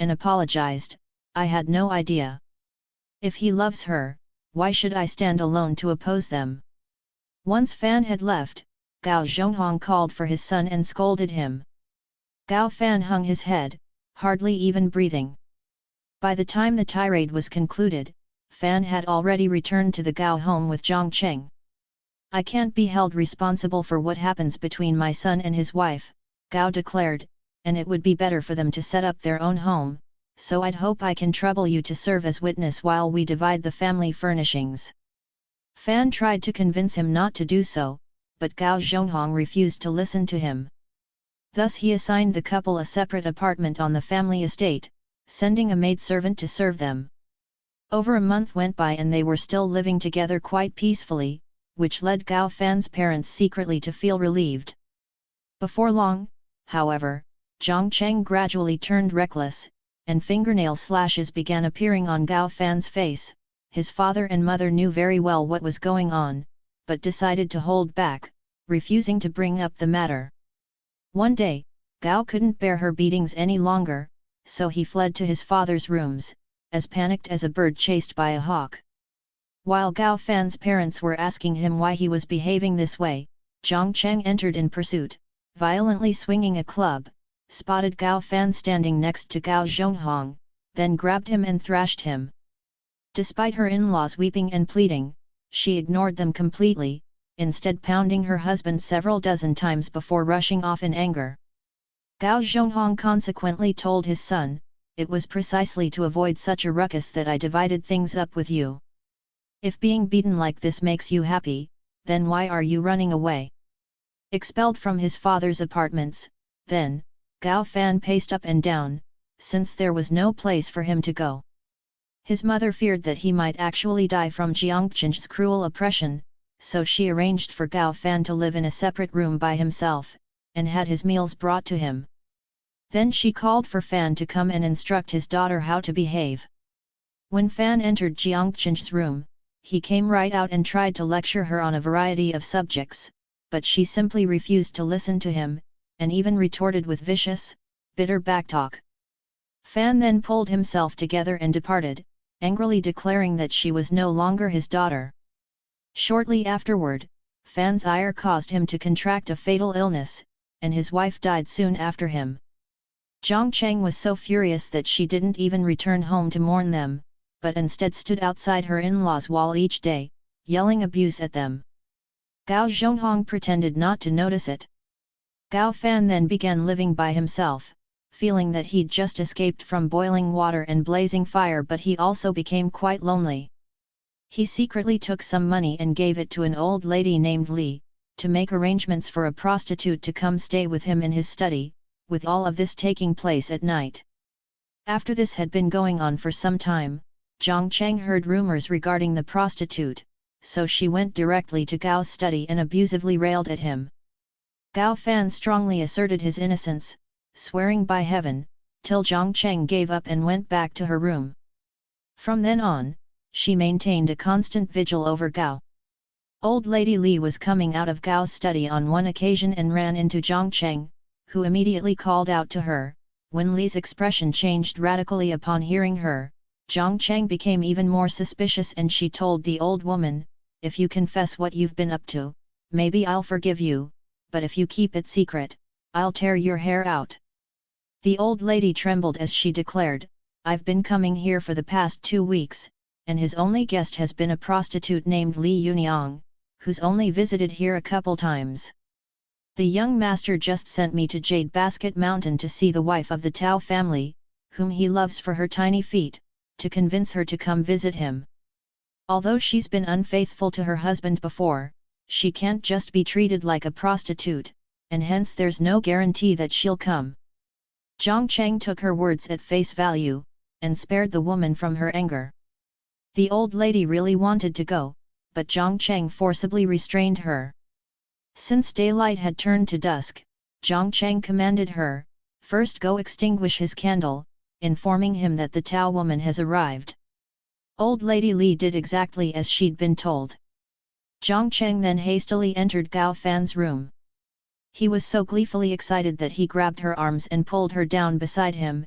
and apologized, "I had no idea. If he loves her, why should I stand alone to oppose them?" Once Fan had left, Gao Zhonghong called for his son and scolded him. Gao Fan hung his head, hardly even breathing. By the time the tirade was concluded, Fan had already returned to the Gao home with Zhang Cheng. "I can't be held responsible for what happens between my son and his wife," Gao declared, "and it would be better for them to set up their own home, so I'd hope I can trouble you to serve as witness while we divide the family furnishings." Fan tried to convince him not to do so, but Gao Zhonghong refused to listen to him. Thus he assigned the couple a separate apartment on the family estate, sending a maidservant to serve them. Over a month went by and they were still living together quite peacefully, which led Gao Fan's parents secretly to feel relieved. Before long, however, Zhang Cheng gradually turned reckless, and fingernail slashes began appearing on Gao Fan's face. His father and mother knew very well what was going on, but decided to hold back, refusing to bring up the matter. One day, Gao couldn't bear her beatings any longer, so he fled to his father's rooms, as panicked as a bird chased by a hawk. While Gao Fan's parents were asking him why he was behaving this way, Zhang Cheng entered in pursuit, violently swinging a club, spotted Gao Fan standing next to Gao Zhonghong, then grabbed him and thrashed him. Despite her in-laws weeping and pleading, she ignored them completely, instead pounding her husband several dozen times before rushing off in anger. Gao Zhonghong consequently told his son, "It was precisely to avoid such a ruckus that I divided things up with you. If being beaten like this makes you happy, then why are you running away?" Expelled from his father's apartments, then, Gao Fan paced up and down, since there was no place for him to go. His mother feared that he might actually die from Jiangqin's cruel oppression, so she arranged for Gao Fan to live in a separate room by himself, and had his meals brought to him. Then she called for Fan to come and instruct his daughter how to behave. When Fan entered Jiangqin's room, he came right out and tried to lecture her on a variety of subjects, but she simply refused to listen to him, and even retorted with vicious, bitter backtalk. Fan then pulled himself together and departed, angrily declaring that she was no longer his daughter. Shortly afterward, Fan's ire caused him to contract a fatal illness, and his wife died soon after him. Zhang Cheng was so furious that she didn't even return home to mourn them, but instead stood outside her in-laws' wall each day, yelling abuse at them. Gao Zhonghong pretended not to notice it. Gao Fan then began living by himself, feeling that he'd just escaped from boiling water and blazing fire, but he also became quite lonely. He secretly took some money and gave it to an old lady named Li, to make arrangements for a prostitute to come stay with him in his study, with all of this taking place at night. After this had been going on for some time, Zhang Cheng heard rumors regarding the prostitute, so she went directly to Gao's study and abusively railed at him. Gao Fan strongly asserted his innocence, swearing by heaven, till Zhang Cheng gave up and went back to her room. From then on, she maintained a constant vigil over Gao. Old Lady Li was coming out of Gao's study on one occasion and ran into Zhang Cheng, who immediately called out to her. When Li's expression changed radically upon hearing her, Zhang Cheng became even more suspicious and she told the old woman, "If you confess what you've been up to, maybe I'll forgive you, but if you keep it secret, I'll tear your hair out." The old lady trembled as she declared, "I've been coming here for the past 2 weeks, and his only guest has been a prostitute named Li Yuniang, who's only visited here a couple times. The young master just sent me to Jade Basket Mountain to see the wife of the Tao family, whom he loves for her tiny feet, to convince her to come visit him. Although she's been unfaithful to her husband before, she can't just be treated like a prostitute, and hence there's no guarantee that she'll come." Zhang Cheng took her words at face value, and spared the woman from her anger. The old lady really wanted to go, but Zhang Cheng forcibly restrained her. Since daylight had turned to dusk, Zhang Cheng commanded her, "First go extinguish his candle," informing him that the Tao woman has arrived. Old Lady Li did exactly as she'd been told. Zhang Cheng then hastily entered Gao Fan's room. He was so gleefully excited that he grabbed her arms and pulled her down beside him,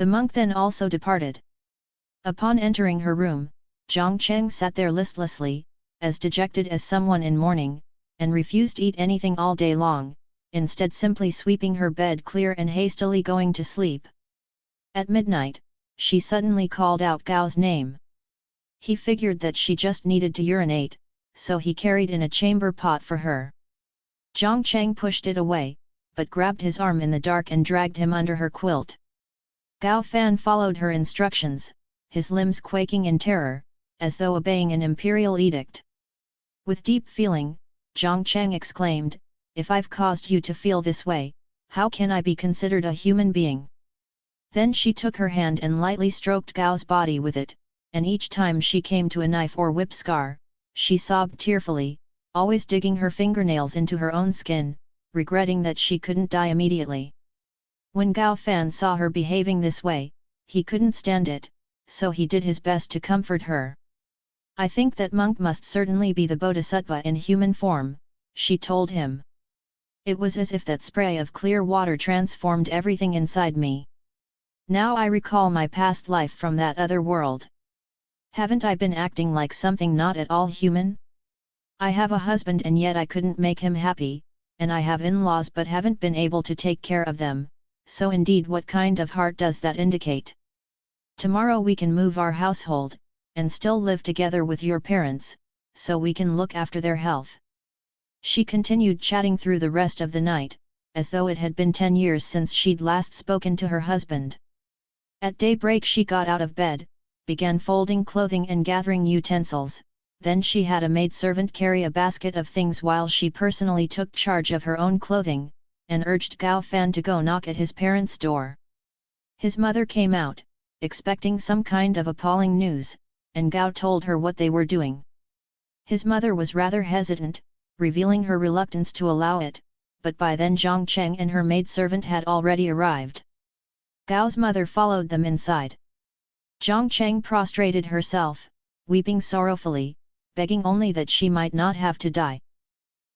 The monk then also departed. Upon entering her room, Jiang Cheng sat there listlessly, as dejected as someone in mourning, and refused to eat anything all day long, instead simply sweeping her bed clear and hastily going to sleep. At midnight, she suddenly called out Gao's name. He figured that she just needed to urinate, so he carried in a chamber pot for her. Jiang Cheng pushed it away, but grabbed his arm in the dark and dragged him under her quilt. Gao Fan followed her instructions, his limbs quaking in terror, as though obeying an imperial edict. With deep feeling, Jiang Cheng exclaimed, "If I've caused you to feel this way, how can I be considered a human being?" Then she took her hand and lightly stroked Gao's body with it, and each time she came to a knife or whip scar, she sobbed tearfully, always digging her fingernails into her own skin, regretting that she couldn't die immediately. When Gao Fan saw her behaving this way, he couldn't stand it, so he did his best to comfort her. "I think that monk must certainly be the Bodhisattva in human form," she told him. "It was as if that spray of clear water transformed everything inside me. Now I recall my past life from that other world. Haven't I been acting like something not at all human? I have a husband and yet I couldn't make him happy, and I have in-laws but haven't been able to take care of them, so indeed what kind of heart does that indicate? Tomorrow we can move our household, and still live together with your parents, so we can look after their health." She continued chatting through the rest of the night, as though it had been 10 years since she'd last spoken to her husband. At daybreak she got out of bed, began folding clothing and gathering utensils, then she had a maidservant carry a basket of things while she personally took charge of her own clothing, and urged Gao Fan to go knock at his parents' door. His mother came out, expecting some kind of appalling news, and Gao told her what they were doing. His mother was rather hesitant, revealing her reluctance to allow it, but by then Jiang Cheng and her maidservant had already arrived. Gao's mother followed them inside. Jiang Cheng prostrated herself, weeping sorrowfully, begging only that she might not have to die.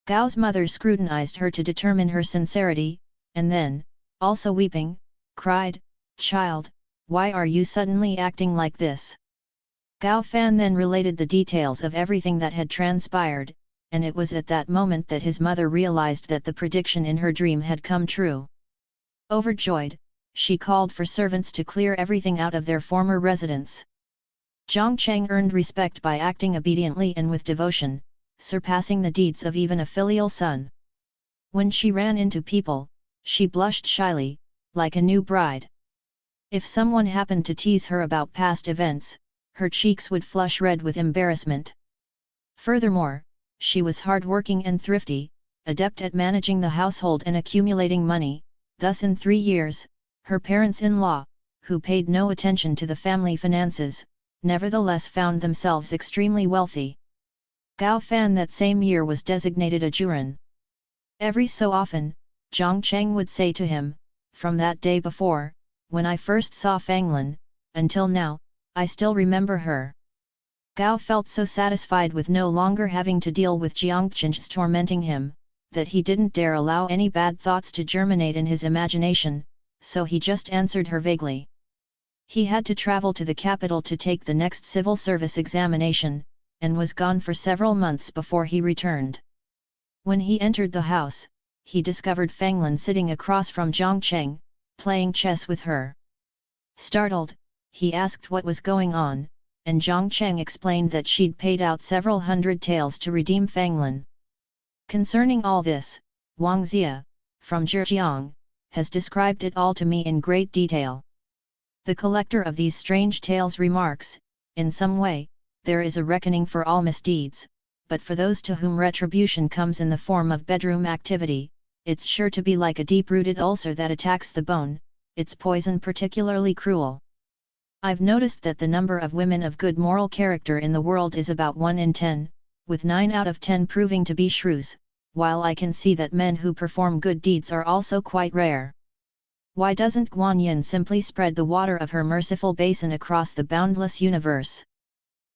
Gao's mother scrutinized her to determine her sincerity, and then, also weeping, cried, "Child, why are you suddenly acting like this?" Gao Fan then related the details of everything that had transpired, and it was at that moment that his mother realized that the prediction in her dream had come true. Overjoyed, she called for servants to clear everything out of their former residence. Jiang Cheng earned respect by acting obediently and with devotion, surpassing the deeds of even a filial son. When she ran into people, she blushed shyly, like a new bride. If someone happened to tease her about past events, her cheeks would flush red with embarrassment. Furthermore, she was hard-working and thrifty, adept at managing the household and accumulating money, thus in 3 years, her parents-in-law, who paid no attention to the family finances, nevertheless found themselves extremely wealthy. Gao Fan that same year was designated a juren. Every so often, Jiang Cheng would say to him, "From that day before, when I first saw Fanglin, until now, I still remember her." Gao felt so satisfied with no longer having to deal with Jiang Cheng's tormenting him, that he didn't dare allow any bad thoughts to germinate in his imagination, so he just answered her vaguely. He had to travel to the capital to take the next civil service examination, and was gone for several months before he returned. When he entered the house, he discovered Fanglin sitting across from Jiang Cheng, playing chess with her. Startled, he asked what was going on, and Jiang Cheng explained that she'd paid out several hundred taels to redeem Fanglin. Concerning all this, Wang Xia, from Zhejiang, has described it all to me in great detail. The collector of these strange tales remarks, in some way, there is a reckoning for all misdeeds, but for those to whom retribution comes in the form of bedroom activity, it's sure to be like a deep-rooted ulcer that attacks the bone, its poison particularly cruel. I've noticed that the number of women of good moral character in the world is about 1 in 10, with 9 out of 10 proving to be shrews, while I can see that men who perform good deeds are also quite rare. Why doesn't Guanyin simply spread the water of her merciful basin across the boundless universe?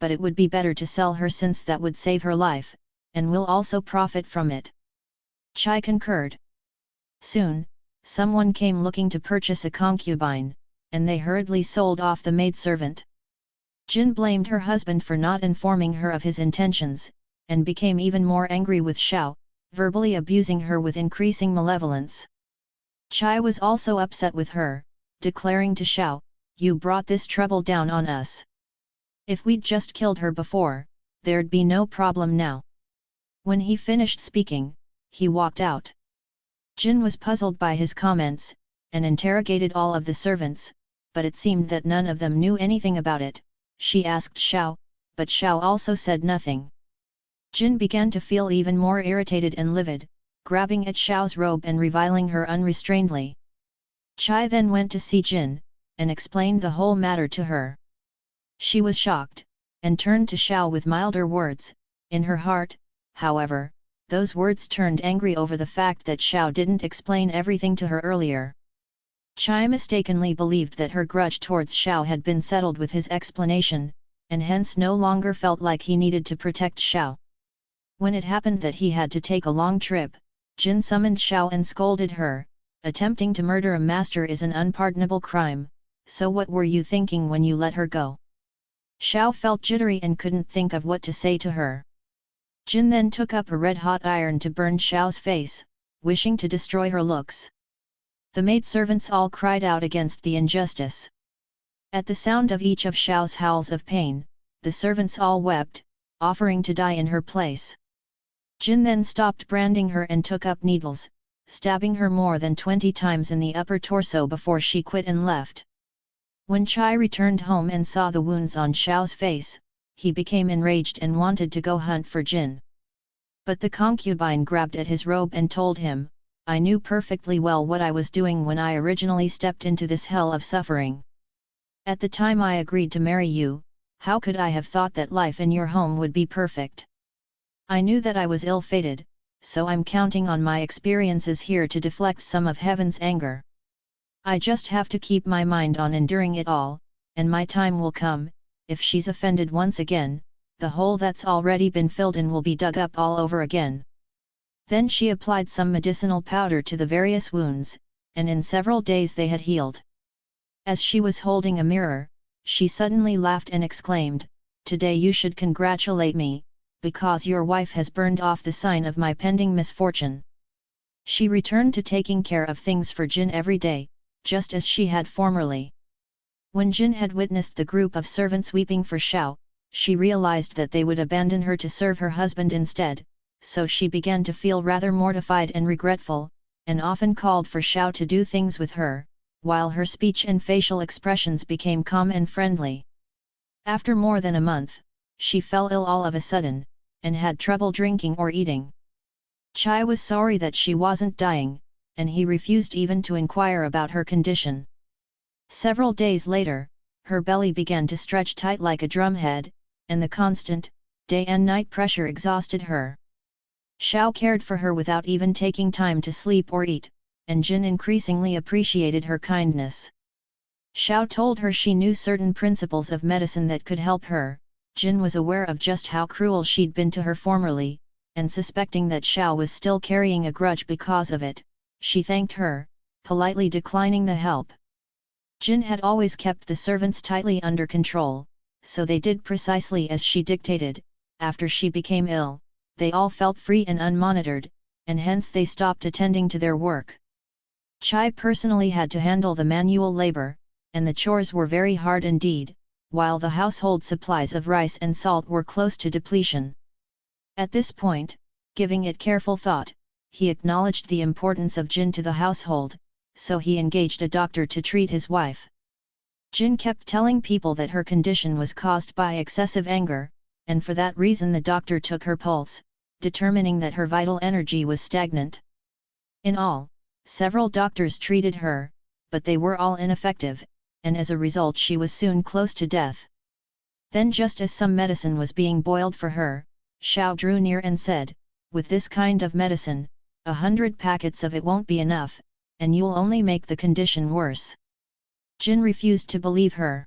but it would be better to sell her since that would save her life, and will also profit from it. Chai concurred. Soon, someone came looking to purchase a concubine, and they hurriedly sold off the maidservant. Jin blamed her husband for not informing her of his intentions, and became even more angry with Xiao, verbally abusing her with increasing malevolence. Chai was also upset with her, declaring to Xiao, "You brought this trouble down on us. If we'd just killed her before, there'd be no problem now." When he finished speaking, he walked out. Jin was puzzled by his comments, and interrogated all of the servants, but it seemed that none of them knew anything about it. She asked Xiao, but Xiao also said nothing. Jin began to feel even more irritated and livid, grabbing at Xiao's robe and reviling her unrestrainedly. Chai then went to see Jin, and explained the whole matter to her. She was shocked, and turned to Xiao with milder words. In her heart, however, those words turned angry over the fact that Xiao didn't explain everything to her earlier. Chai mistakenly believed that her grudge towards Xiao had been settled with his explanation, and hence no longer felt like he needed to protect Xiao. When it happened that he had to take a long trip, Jin summoned Xiao and scolded her. "Attempting to murder a master is an unpardonable crime, so what were you thinking when you let her go?" Xiao felt jittery and couldn't think of what to say to her. Jin then took up a red-hot iron to burn Xiao's face, wishing to destroy her looks. The maidservants all cried out against the injustice. At the sound of each of Xiao's howls of pain, the servants all wept, offering to die in her place. Jin then stopped branding her and took up needles, stabbing her more than 20 times in the upper torso before she quit and left. When Chai returned home and saw the wounds on Xiao's face, he became enraged and wanted to go hunt for Jin. But the concubine grabbed at his robe and told him, "I knew perfectly well what I was doing when I originally stepped into this hell of suffering. At the time I agreed to marry you, how could I have thought that life in your home would be perfect? I knew that I was ill-fated, so I'm counting on my experiences here to deflect some of heaven's anger. I just have to keep my mind on enduring it all, and my time will come. If she's offended once again, the hole that's already been filled in will be dug up all over again." Then she applied some medicinal powder to the various wounds, and in several days they had healed. As she was holding a mirror, she suddenly laughed and exclaimed, "Today you should congratulate me, because your wife has burned off the sign of my pending misfortune." She returned to taking care of things for Jin every day, just as she had formerly. When Jin had witnessed the group of servants weeping for Xiao, she realized that they would abandon her to serve her husband instead, so she began to feel rather mortified and regretful, and often called for Xiao to do things with her, while her speech and facial expressions became calm and friendly. After more than a month, she fell ill all of a sudden, and had trouble drinking or eating. Chai was sorry that she wasn't dying, and he refused even to inquire about her condition. Several days later, her belly began to stretch tight like a drumhead, and the constant, day and night pressure exhausted her. Xiao cared for her without even taking time to sleep or eat, and Jin increasingly appreciated her kindness. Xiao told her she knew certain principles of medicine that could help her. Jin was aware of just how cruel she'd been to her formerly, and suspecting that Xiao was still carrying a grudge because of it, she thanked her, politely declining the help. Jin had always kept the servants tightly under control, so they did precisely as she dictated. After she became ill, they all felt free and unmonitored, and hence they stopped attending to their work. Chai personally had to handle the manual labor, and the chores were very hard indeed, while the household supplies of rice and salt were close to depletion. At this point, giving it careful thought, he acknowledged the importance of Jin to the household, so he engaged a doctor to treat his wife. Jin kept telling people that her condition was caused by excessive anger, and for that reason the doctor took her pulse, determining that her vital energy was stagnant. In all, several doctors treated her, but they were all ineffective, and as a result she was soon close to death. Then just as some medicine was being boiled for her, Xiao drew near and said, "With this kind of medicine, 100 packets of it won't be enough, and you'll only make the condition worse." Jin refused to believe her.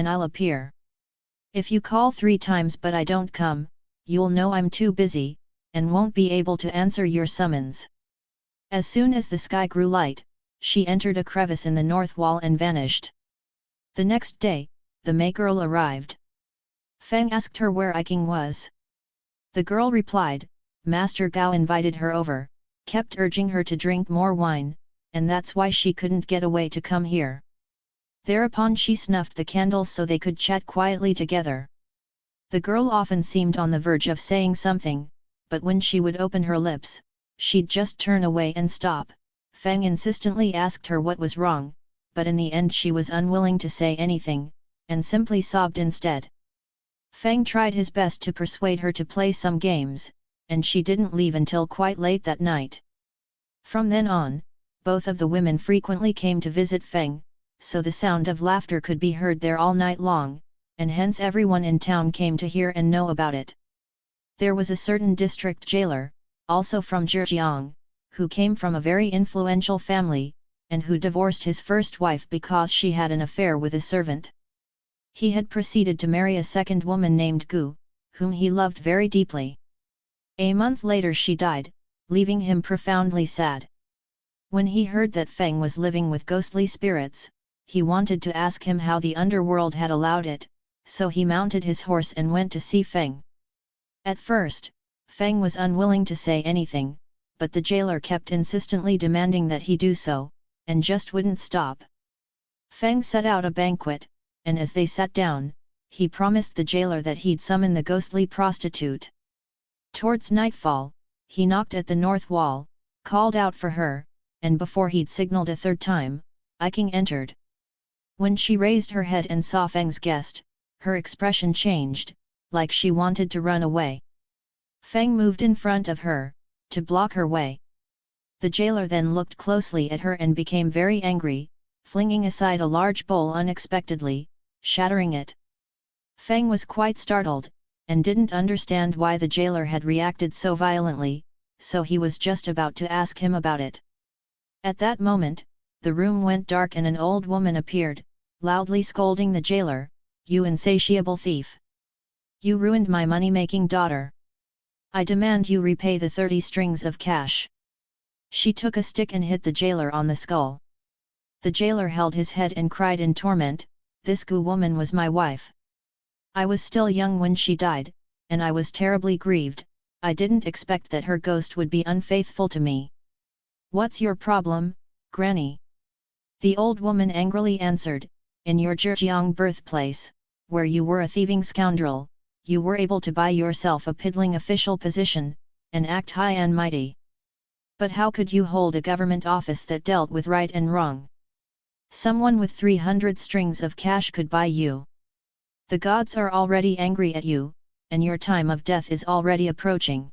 and I'll appear. If you call 3 times but I don't come, you'll know I'm too busy, and won't be able to answer your summons." As soon as the sky grew light, she entered a crevice in the north wall and vanished. The next day, the May girl arrived. Feng asked her where Iking was. The girl replied, "Master Gao invited her over, kept urging her to drink more wine, and that's why she couldn't get away to come here." Thereupon she snuffed the candles so they could chat quietly together. The girl often seemed on the verge of saying something, but when she would open her lips, she'd just turn away and stop. Feng insistently asked her what was wrong, but in the end she was unwilling to say anything, and simply sobbed instead. Feng tried his best to persuade her to play some games, and she didn't leave until quite late that night. From then on, both of the women frequently came to visit Feng, so the sound of laughter could be heard there all night long, and hence everyone in town came to hear and know about it. There was a certain district jailer, also from Zhejiang, who came from a very influential family, and who divorced his first wife because she had an affair with a servant. He had proceeded to marry a second woman named Gu, whom he loved very deeply. A month later she died, leaving him profoundly sad. When he heard that Feng was living with ghostly spirits, he wanted to ask him how the underworld had allowed it, so he mounted his horse and went to see Feng. At first, Feng was unwilling to say anything, but the jailer kept insistently demanding that he do so, and just wouldn't stop. Feng set out a banquet, and as they sat down, he promised the jailer that he'd summon the ghostly prostitute. Towards nightfall, he knocked at the north wall, called out for her, and before he'd signaled a third time, Iking entered. When she raised her head and saw Feng's guest, her expression changed, like she wanted to run away. Feng moved in front of her, to block her way. The jailer then looked closely at her and became very angry, flinging aside a large bowl unexpectedly, shattering it. Feng was quite startled, and didn't understand why the jailer had reacted so violently, so he was just about to ask him about it. At that moment, the room went dark and an old woman appeared, loudly scolding the jailer, "You insatiable thief! You ruined my money-making daughter! I demand you repay the 30 strings of cash." She took a stick and hit the jailer on the skull. The jailer held his head and cried in torment, "This Gu woman was my wife. I was still young when she died, and I was terribly grieved. I didn't expect that her ghost would be unfaithful to me." "What's your problem, Granny?" The old woman angrily answered, "In your Zhejiang birthplace, where you were a thieving scoundrel, you were able to buy yourself a piddling official position, and act high and mighty. But how could you hold a government office that dealt with right and wrong? Someone with 300 strings of cash could buy you. The gods are already angry at you, and your time of death is already approaching.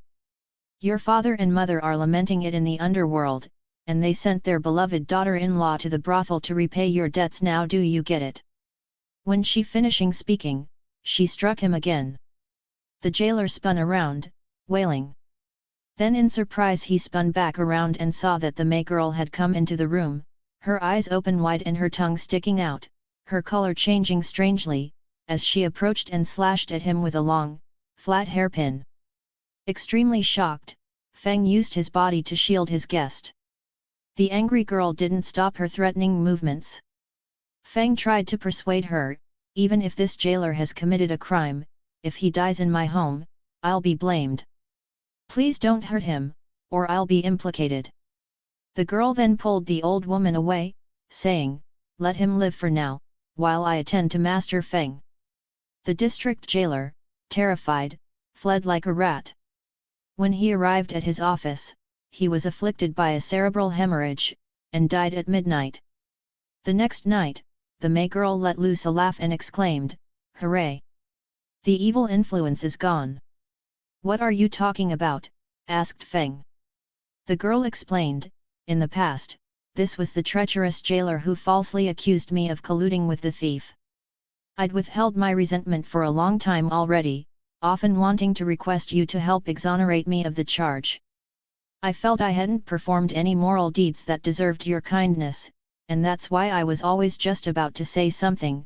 Your father and mother are lamenting it in the underworld, and they sent their beloved daughter-in-law to the brothel to repay your debts. Now do you get it?" When she finishing speaking, she struck him again. The jailer spun around, wailing. Then in surprise he spun back around and saw that the May girl had come into the room, her eyes open wide and her tongue sticking out, her color changing strangely, as she approached and slashed at him with a long, flat hairpin. Extremely shocked, Feng used his body to shield his guest. The angry girl didn't stop her threatening movements. Feng tried to persuade her, "Even if this jailer has committed a crime, if he dies in my home, I'll be blamed. Please don't hurt him, or I'll be implicated." The girl then pulled the old woman away, saying, "Let him live for now, while I attend to Master Feng." The district jailer, terrified, fled like a rat. When he arrived at his office, he was afflicted by a cerebral hemorrhage, and died at midnight. The next night, the May girl let loose a laugh and exclaimed, "Hooray! The evil influence is gone." "What are you talking about?" asked Feng. The girl explained, "In the past, this was the treacherous jailer who falsely accused me of colluding with the thief. I'd withheld my resentment for a long time already, often wanting to request you to help exonerate me of the charge. I felt I hadn't performed any moral deeds that deserved your kindness, and that's why I was always just about to say something,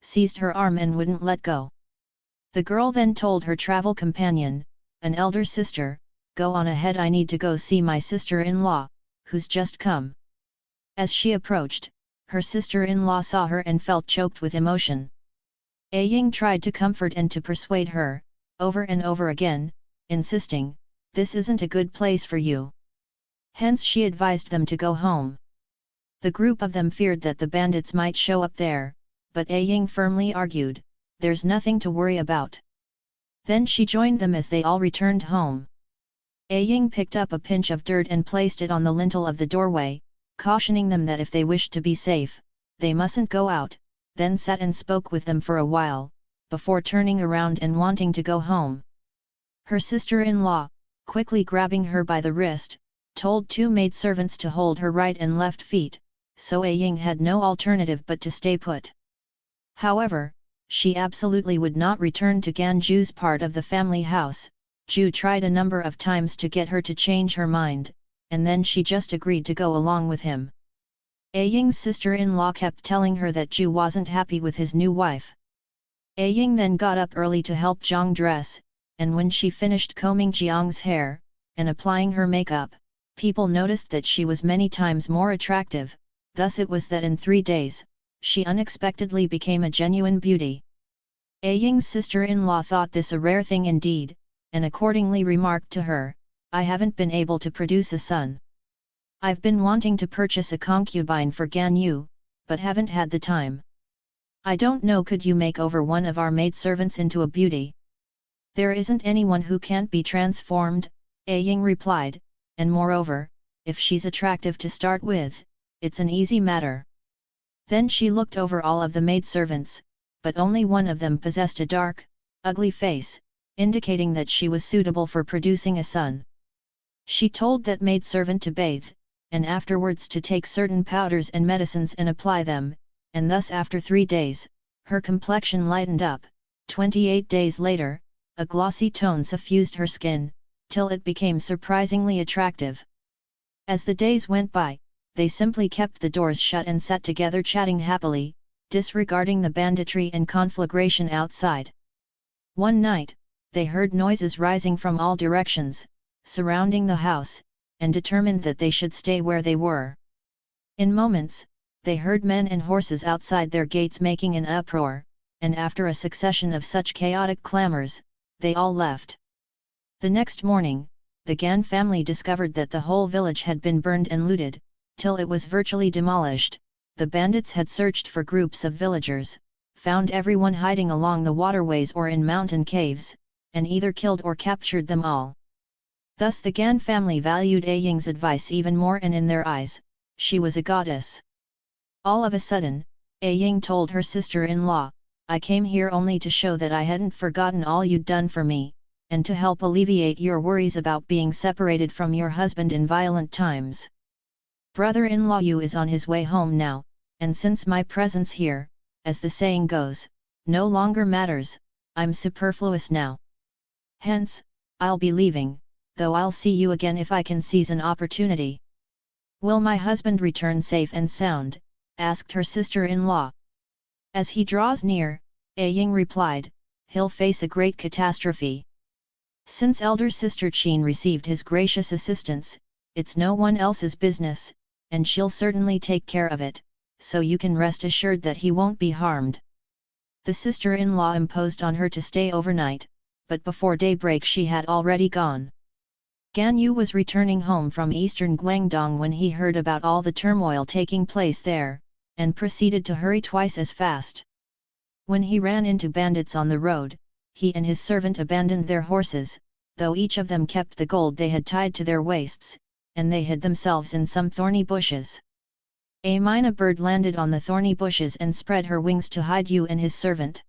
seized her arm and wouldn't let go. The girl then told her travel companion, an elder sister, "Go on ahead, I need to go see my sister-in-law, who's just come." As she approached, her sister-in-law saw her and felt choked with emotion. Ying tried to comfort and to persuade her, over and over again, insisting, "This isn't a good place for you." Hence she advised them to go home. The group of them feared that the bandits might show up there, but Ying firmly argued, "There's nothing to worry about." Then she joined them as they all returned home. Ying picked up a pinch of dirt and placed it on the lintel of the doorway, cautioning them that if they wished to be safe, they mustn't go out, then sat and spoke with them for a while, before turning around and wanting to go home. Her sister-in-law, quickly grabbing her by the wrist, told two maidservants to hold her right and left feet, so Ying had no alternative but to stay put. However, she absolutely would not return to Ganju's part of the family house. Ju tried a number of times to get her to change her mind, and then she just agreed to go along with him. Ying's sister-in-law kept telling her that Ju wasn't happy with his new wife. Ying then got up early to help Jiang dress, and when she finished combing Jiang's hair, and applying her makeup, people noticed that she was many times more attractive, thus it was that in 3 days, she unexpectedly became a genuine beauty. Ying's sister-in-law thought this a rare thing indeed, and accordingly remarked to her, "I haven't been able to produce a son. I've been wanting to purchase a concubine for Ganyu, but haven't had the time. I don't know, could you make over one of our maidservants into a beauty?" "There isn't anyone who can't be transformed," Ying replied, "and moreover, if she's attractive to start with, it's an easy matter." Then she looked over all of the maidservants, but only one of them possessed a dark, ugly face, indicating that she was suitable for producing a son. She told that maidservant to bathe, and afterwards to take certain powders and medicines and apply them, and thus after 3 days, her complexion lightened up. 28 days later, a glossy tone suffused her skin, till it became surprisingly attractive. As the days went by, they simply kept the doors shut and sat together chatting happily, disregarding the banditry and conflagration outside. One night, they heard noises rising from all directions, surrounding the house, and determined that they should stay where they were. In moments, they heard men and horses outside their gates making an uproar, and after a succession of such chaotic clamors, they all left. The next morning, the Gan family discovered that the whole village had been burned and looted, till it was virtually demolished. The bandits had searched for groups of villagers, found everyone hiding along the waterways or in mountain caves, and either killed or captured them all. Thus the Gan family valued Ying's advice even more, and in their eyes, she was a goddess. All of a sudden, Ying told her sister-in-law, "I came here only to show that I hadn't forgotten all you'd done for me, and to help alleviate your worries about being separated from your husband in violent times. Brother-in-law Yu is on his way home now, and since my presence here, as the saying goes, no longer matters, I'm superfluous now. Hence, I'll be leaving, though I'll see you again if I can seize an opportunity." "Will my husband return safe and sound?" asked her sister-in-law. "As he draws near," Ying replied, "he'll face a great catastrophe. Since elder sister Qin received his gracious assistance, it's no one else's business, and she'll certainly take care of it, so you can rest assured that he won't be harmed." The sister-in-law imposed on her to stay overnight, but before daybreak she had already gone. Ganyu was returning home from eastern Guangdong when he heard about all the turmoil taking place there, and proceeded to hurry twice as fast. When he ran into bandits on the road, he and his servant abandoned their horses, though each of them kept the gold they had tied to their waists, and they hid themselves in some thorny bushes. A mynah bird landed on the thorny bushes and spread her wings to hide Yu and his servant.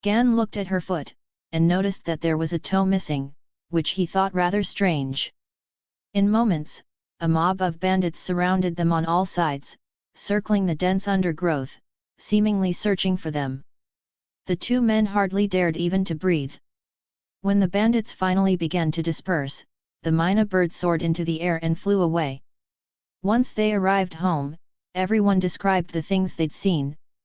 Gan looked at her foot, and noticed that there was a toe missing, which he thought rather strange. In moments, a mob of bandits surrounded them on all sides, circling the dense undergrowth, seemingly searching for them. The two men hardly dared even to breathe. When the bandits finally began to disperse, the mynah bird soared into the air and flew away. Once they arrived home, everyone described the things they'd seen,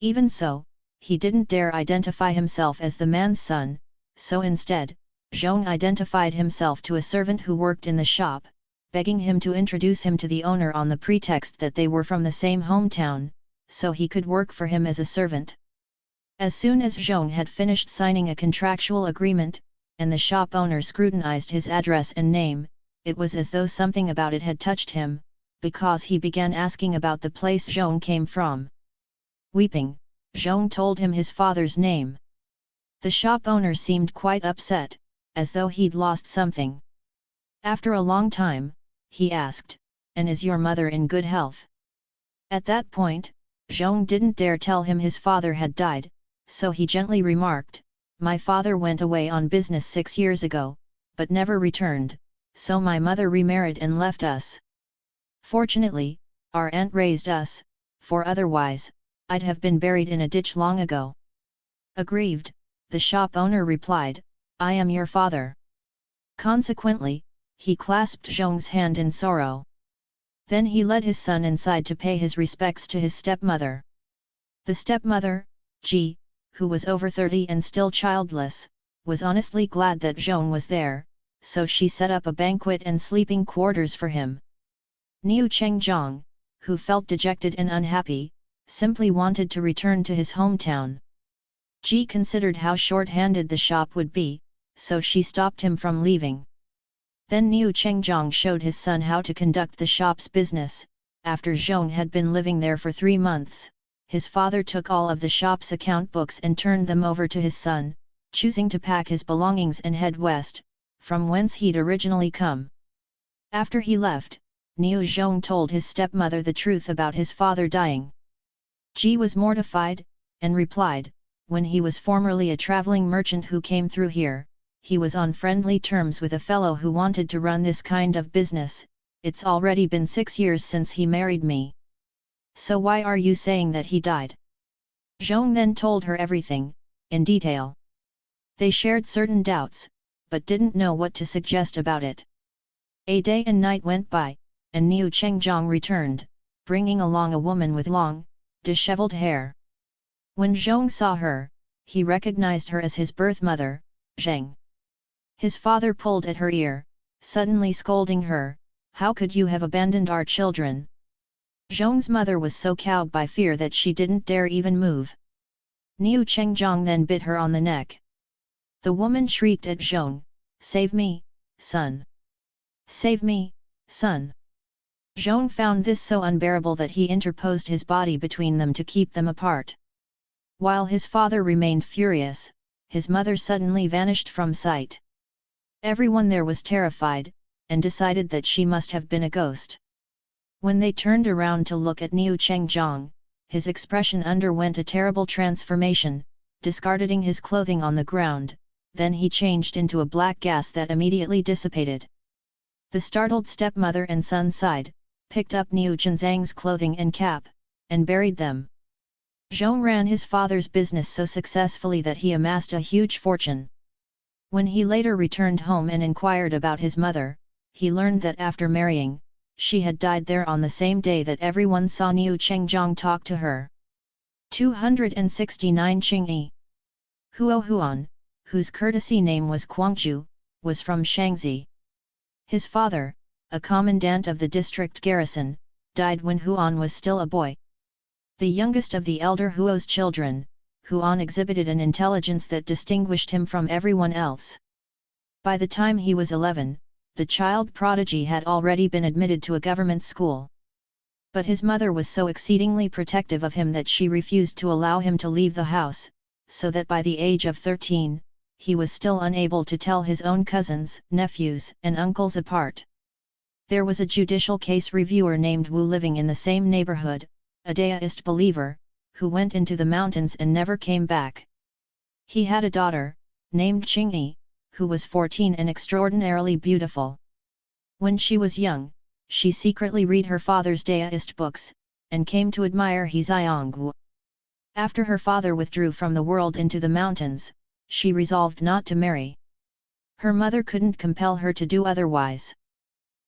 Even so, he didn't dare identify himself as the man's son, so instead, Zhong identified himself to a servant who worked in the shop, begging him to introduce him to the owner on the pretext that they were from the same hometown, so he could work for him as a servant. As soon as Zhong had finished signing a contractual agreement, and the shop owner scrutinized his address and name, it was as though something about it had touched him, because he began asking about the place Zhong came from. Weeping, Zhong told him his father's name. The shop owner seemed quite upset, as though he'd lost something. After a long time, he asked, "And is your mother in good health?" At that point, Zhong didn't dare tell him his father had died, so he gently remarked, "My father went away on business 6 years ago, but never returned, so my mother remarried and left us. Fortunately, our aunt raised us, for otherwise, I'd have been buried in a ditch long ago." Aggrieved, the shop owner replied, "I am your father." Consequently, he clasped Zhong's hand in sorrow. Then he led his son inside to pay his respects to his stepmother. The stepmother, Ji, who was over 30 and still childless, was honestly glad that Zhong was there, so she set up a banquet and sleeping quarters for him. Niu Chengjiang, who felt dejected and unhappy, simply wanted to return to his hometown. Ji considered how short-handed the shop would be, so she stopped him from leaving. Then Niu Chengjiang showed his son how to conduct the shop's business. After Zhong had been living there for 3 months, his father took all of the shop's account books and turned them over to his son, choosing to pack his belongings and head west, from whence he'd originally come. After he left, Niu Zhong told his stepmother the truth about his father dying. Ji was mortified, and replied, "When he was formerly a traveling merchant who came through here, he was on friendly terms with a fellow who wanted to run this kind of business. It's already been 6 years since he married me. So why are you saying that he died?" Zhong then told her everything, in detail. They shared certain doubts, but didn't know what to suggest about it. A day and night went by, and Niu Chengjiang returned, bringing along a woman with long, disheveled hair. When Zhong saw her, he recognized her as his birth mother, Zheng. His father pulled at her ear, suddenly scolding her, "How could you have abandoned our children?" Zhong's mother was so cowed by fear that she didn't dare even move. Niu Chengjiang then bit her on the neck. The woman shrieked at Zhong, "Save me, son! Save me, son!" Zhong found this so unbearable that he interposed his body between them to keep them apart. While his father remained furious, his mother suddenly vanished from sight. Everyone there was terrified, and decided that she must have been a ghost. When they turned around to look at Niu Chengjiang, his expression underwent a terrible transformation, discarding his clothing on the ground, then he changed into a black gas that immediately dissipated. The startled stepmother and son sighed, picked up Niu Chengjiang's clothing and cap, and buried them. Zhong ran his father's business so successfully that he amassed a huge fortune. When he later returned home and inquired about his mother, he learned that after marrying, she had died there on the same day that everyone saw Niu Chengjiang talk to her. 269 Qingyi. Huo Huan, whose courtesy name was Guangzhu, was from Shaanxi. His father, a commandant of the district garrison, died when Huan was still a boy. The youngest of the elder Huo's children, Huan exhibited an intelligence that distinguished him from everyone else. By the time he was 11, the child prodigy had already been admitted to a government school. But his mother was so exceedingly protective of him that she refused to allow him to leave the house, so that by the age of 13, he was still unable to tell his own cousins, nephews, and uncles apart. There was a judicial case reviewer named Wu living in the same neighborhood, a Daoist believer, who went into the mountains and never came back. He had a daughter, named Qingyi, who was 14 and extraordinarily beautiful. When she was young, she secretly read her father's Daoist books, and came to admire He Xiangwu. After her father withdrew from the world into the mountains, she resolved not to marry. Her mother couldn't compel her to do otherwise.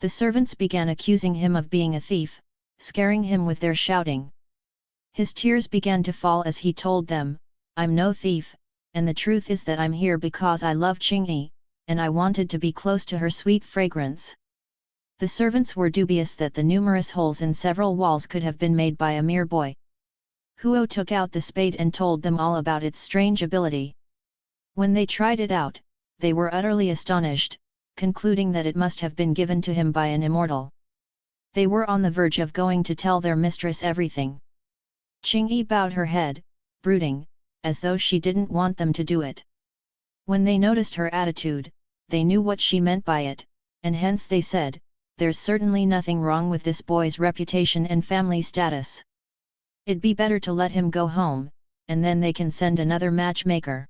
The servants began accusing him of being a thief, scaring him with their shouting. His tears began to fall as he told them, "I'm no thief, and the truth is that I'm here because I love Qingyi, and I wanted to be close to her sweet fragrance." The servants were dubious that the numerous holes in several walls could have been made by a mere boy. Huo took out the spade and told them all about its strange ability. When they tried it out, they were utterly astonished, concluding that it must have been given to him by an immortal. They were on the verge of going to tell their mistress everything. Qingyi bowed her head, brooding, as though she didn't want them to do it. When they noticed her attitude, they knew what she meant by it, and hence they said, "There's certainly nothing wrong with this boy's reputation and family status. It'd be better to let him go home, and then they can send another matchmaker.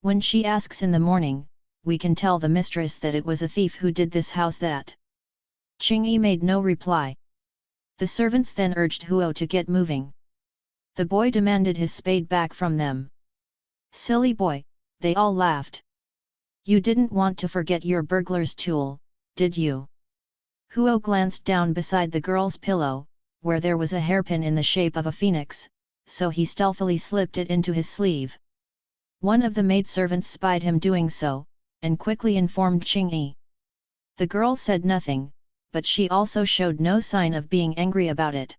When she asks in the morning, we can tell the mistress that it was a thief who did this. How's that?" Qingyi made no reply. The servants then urged Huo to get moving. The boy demanded his spade back from them. "Silly boy," they all laughed. "You didn't want to forget your burglar's tool, did you?" Huo glanced down beside the girl's pillow, where there was a hairpin in the shape of a phoenix, so he stealthily slipped it into his sleeve. One of the maidservants spied him doing so, and quickly informed Qingyi. The girl said nothing, but she also showed no sign of being angry about it.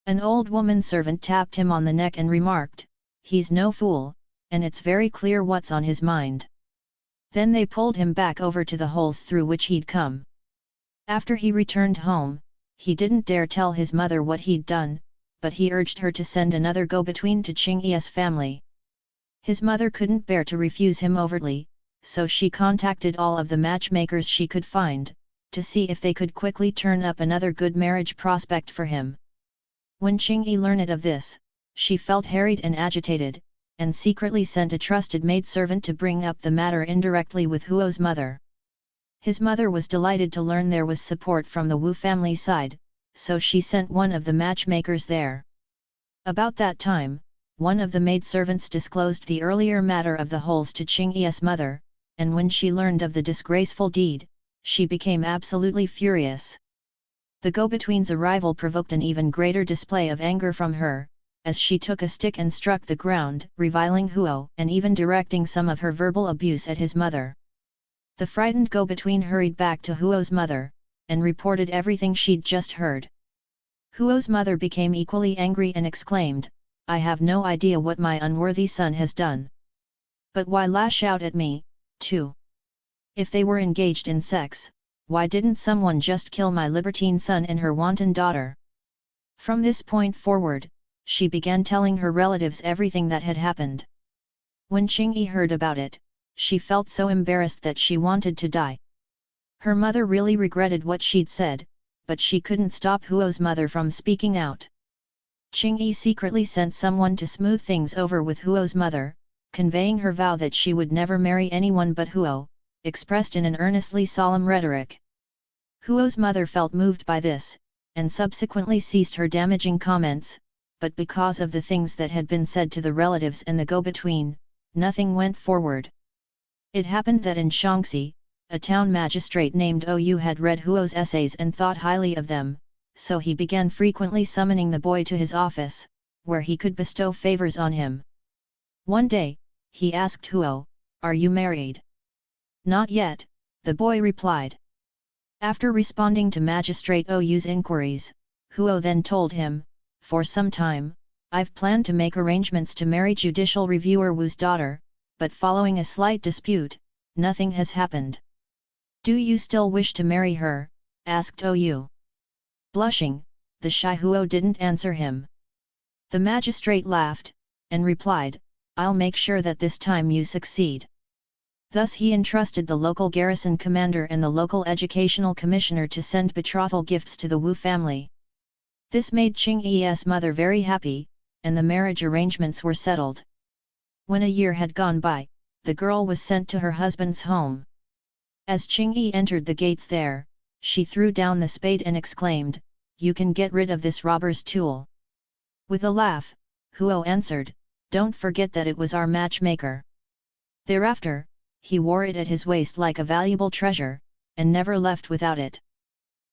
An old woman servant tapped him on the neck and remarked, "He's no fool, and it's very clear what's on his mind." Then they pulled him back over to the holes through which he'd come. After he returned home, he didn't dare tell his mother what he'd done, but he urged her to send another go-between to Qingyi's family. His mother couldn't bear to refuse him overtly, so she contacted all of the matchmakers she could find, to see if they could quickly turn up another good marriage prospect for him. When Qingyi learned of this, she felt harried and agitated, and secretly sent a trusted maidservant to bring up the matter indirectly with Huo's mother. His mother was delighted to learn there was support from the Wu family side, so she sent one of the matchmakers there. About that time, one of the maidservants disclosed the earlier matter of the holes to Qingyi's mother, and when she learned of the disgraceful deed, she became absolutely furious. The go-between's arrival provoked an even greater display of anger from her, as she took a stick and struck the ground, reviling Huo and even directing some of her verbal abuse at his mother. The frightened go-between hurried back to Huo's mother, and reported everything she'd just heard. Huo's mother became equally angry and exclaimed, "I have no idea what my unworthy son has done. But why lash out at me, too? If they were engaged in sex, why didn't someone just kill my libertine son and her wanton daughter?" From this point forward, she began telling her relatives everything that had happened. When Qingyi heard about it, she felt so embarrassed that she wanted to die. Her mother really regretted what she'd said, but she couldn't stop Huo's mother from speaking out. Qingyi secretly sent someone to smooth things over with Huo's mother, conveying her vow that she would never marry anyone but Huo, expressed in an earnestly solemn rhetoric. Huo's mother felt moved by this, and subsequently ceased her damaging comments, but because of the things that had been said to the relatives and the go-between, nothing went forward. It happened that in Shaanxi, a town magistrate named Ou had read Huo's essays and thought highly of them, so he began frequently summoning the boy to his office, where he could bestow favors on him. One day, he asked Huo, "Are you married?" "Not yet," the boy replied. After responding to Magistrate Ou's inquiries, Huo then told him, "For some time, I've planned to make arrangements to marry Judicial Reviewer Wu's daughter, but following a slight dispute, nothing has happened. Do you still wish to marry her?" asked Ou. Blushing, the shy Huo didn't answer him. The magistrate laughed, and replied, "I'll make sure that this time you succeed." Thus he entrusted the local garrison commander and the local educational commissioner to send betrothal gifts to the Wu family. This made Qingyi's mother very happy, and the marriage arrangements were settled. When a year had gone by, the girl was sent to her husband's home. As Qingyi entered the gates there, she threw down the spade and exclaimed, "You can get rid of this robber's tool." With a laugh, Huo answered, "Don't forget that it was our matchmaker." Thereafter, he wore it at his waist like a valuable treasure, and never left without it.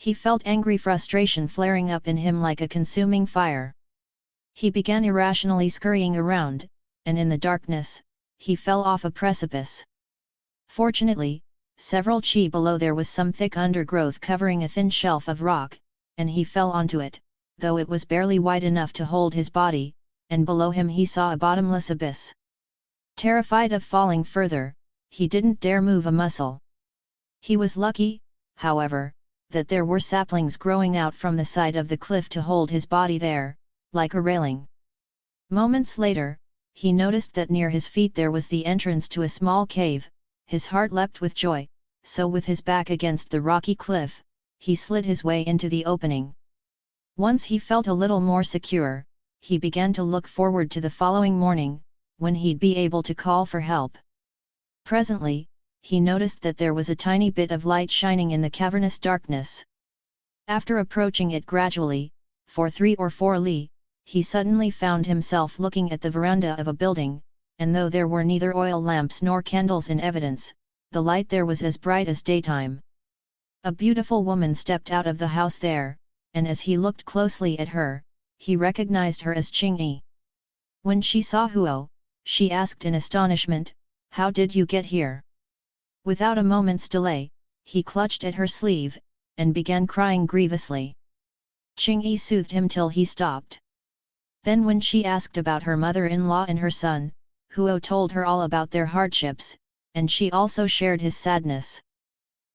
He felt angry frustration flaring up in him like a consuming fire. He began irrationally scurrying around, and in the darkness, he fell off a precipice. Fortunately, several chi below there was some thick undergrowth covering a thin shelf of rock, and he fell onto it, though it was barely wide enough to hold his body, and below him he saw a bottomless abyss. Terrified of falling further, he didn't dare move a muscle. He was lucky, however, that there were saplings growing out from the side of the cliff to hold his body there, like a railing. Moments later, he noticed that near his feet there was the entrance to a small cave. His heart leapt with joy, so with his back against the rocky cliff, he slid his way into the opening. Once he felt a little more secure, he began to look forward to the following morning, when he'd be able to call for help. Presently, he noticed that there was a tiny bit of light shining in the cavernous darkness. After approaching it gradually, for 3 or 4 li, he suddenly found himself looking at the veranda of a building, and though there were neither oil lamps nor candles in evidence, the light there was as bright as daytime. A beautiful woman stepped out of the house there, and as he looked closely at her, he recognized her as Qingyi. When she saw Huo, she asked in astonishment, "How did you get here?" Without a moment's delay, he clutched at her sleeve, and began crying grievously. Qingyi soothed him till he stopped. Then when she asked about her mother-in-law and her son, Huo told her all about their hardships, and she also shared his sadness.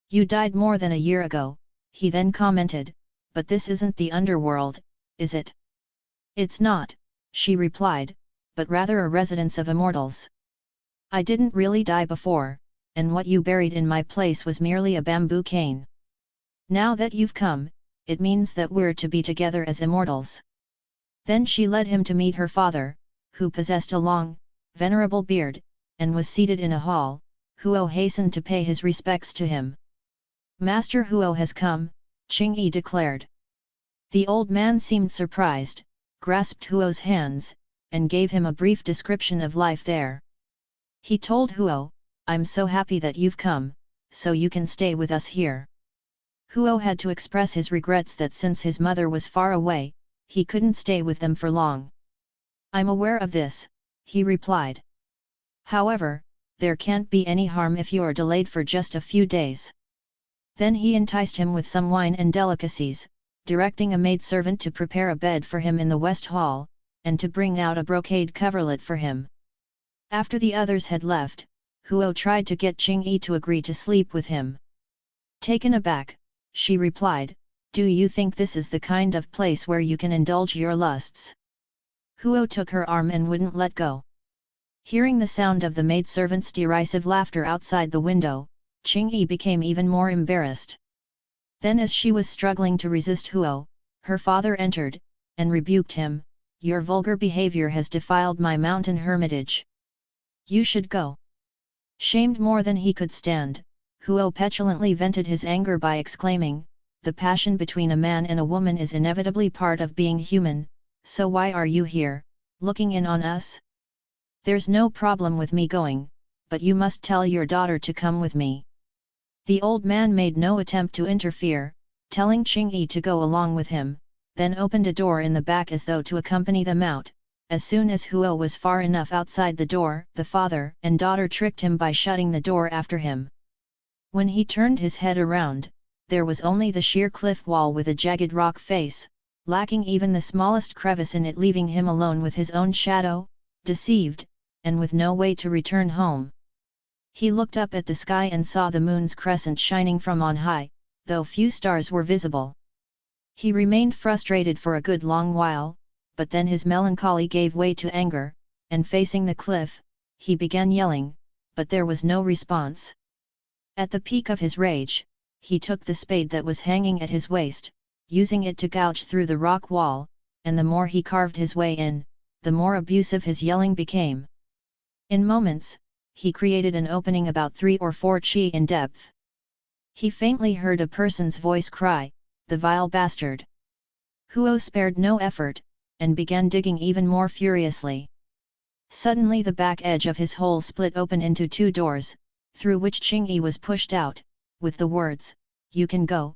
"You died more than a year ago," he then commented, "but this isn't the underworld, is it?" "It's not," she replied, "but rather a residence of immortals. I didn't really die before, and what you buried in my place was merely a bamboo cane. Now that you've come, it means that we're to be together as immortals." Then she led him to meet her father, who possessed a long, venerable beard, and was seated in a hall. Huo hastened to pay his respects to him. "Master Huo has come," Qingyi declared. The old man seemed surprised, grasped Huo's hands, and gave him a brief description of life there. He told Huo, "I'm so happy that you've come, so you can stay with us here." Huo had to express his regrets that since his mother was far away, he couldn't stay with them for long. "I'm aware of this," he replied. "However, there can't be any harm if you're delayed for just a few days." Then he enticed him with some wine and delicacies, directing a maidservant to prepare a bed for him in the west hall, and to bring out a brocade coverlet for him. After the others had left, Huo tried to get Qingyi to agree to sleep with him. Taken aback, she replied, "Do you think this is the kind of place where you can indulge your lusts?" Huo took her arm and wouldn't let go. Hearing the sound of the maidservant's derisive laughter outside the window, Qingyi became even more embarrassed. Then as she was struggling to resist Huo, her father entered, and rebuked him, "Your vulgar behavior has defiled my mountain hermitage. You should go." Shamed more than he could stand, Huo petulantly vented his anger by exclaiming, "The passion between a man and a woman is inevitably part of being human, so why are you here, looking in on us? There's no problem with me going, but you must tell your daughter to come with me." The old man made no attempt to interfere, telling Qingyi to go along with him, then opened a door in the back as though to accompany them out. As soon as Huo was far enough outside the door, the father and daughter tricked him by shutting the door after him. When he turned his head around, there was only the sheer cliff wall with a jagged rock face, lacking even the smallest crevice in it, leaving him alone with his own shadow, deceived, and with no way to return home. He looked up at the sky and saw the moon's crescent shining from on high, though few stars were visible. He remained frustrated for a good long while, but then his melancholy gave way to anger, and facing the cliff, he began yelling, but there was no response. At the peak of his rage, he took the spade that was hanging at his waist, using it to gouge through the rock wall, and the more he carved his way in, the more abusive his yelling became. In moments, he created an opening about 3 or 4 chi in depth. He faintly heard a person's voice cry, "The vile bastard!" Huo spared no effort, and began digging even more furiously. Suddenly the back edge of his hole split open into 2 doors, through which Qingyi was pushed out, with the words, "You can go,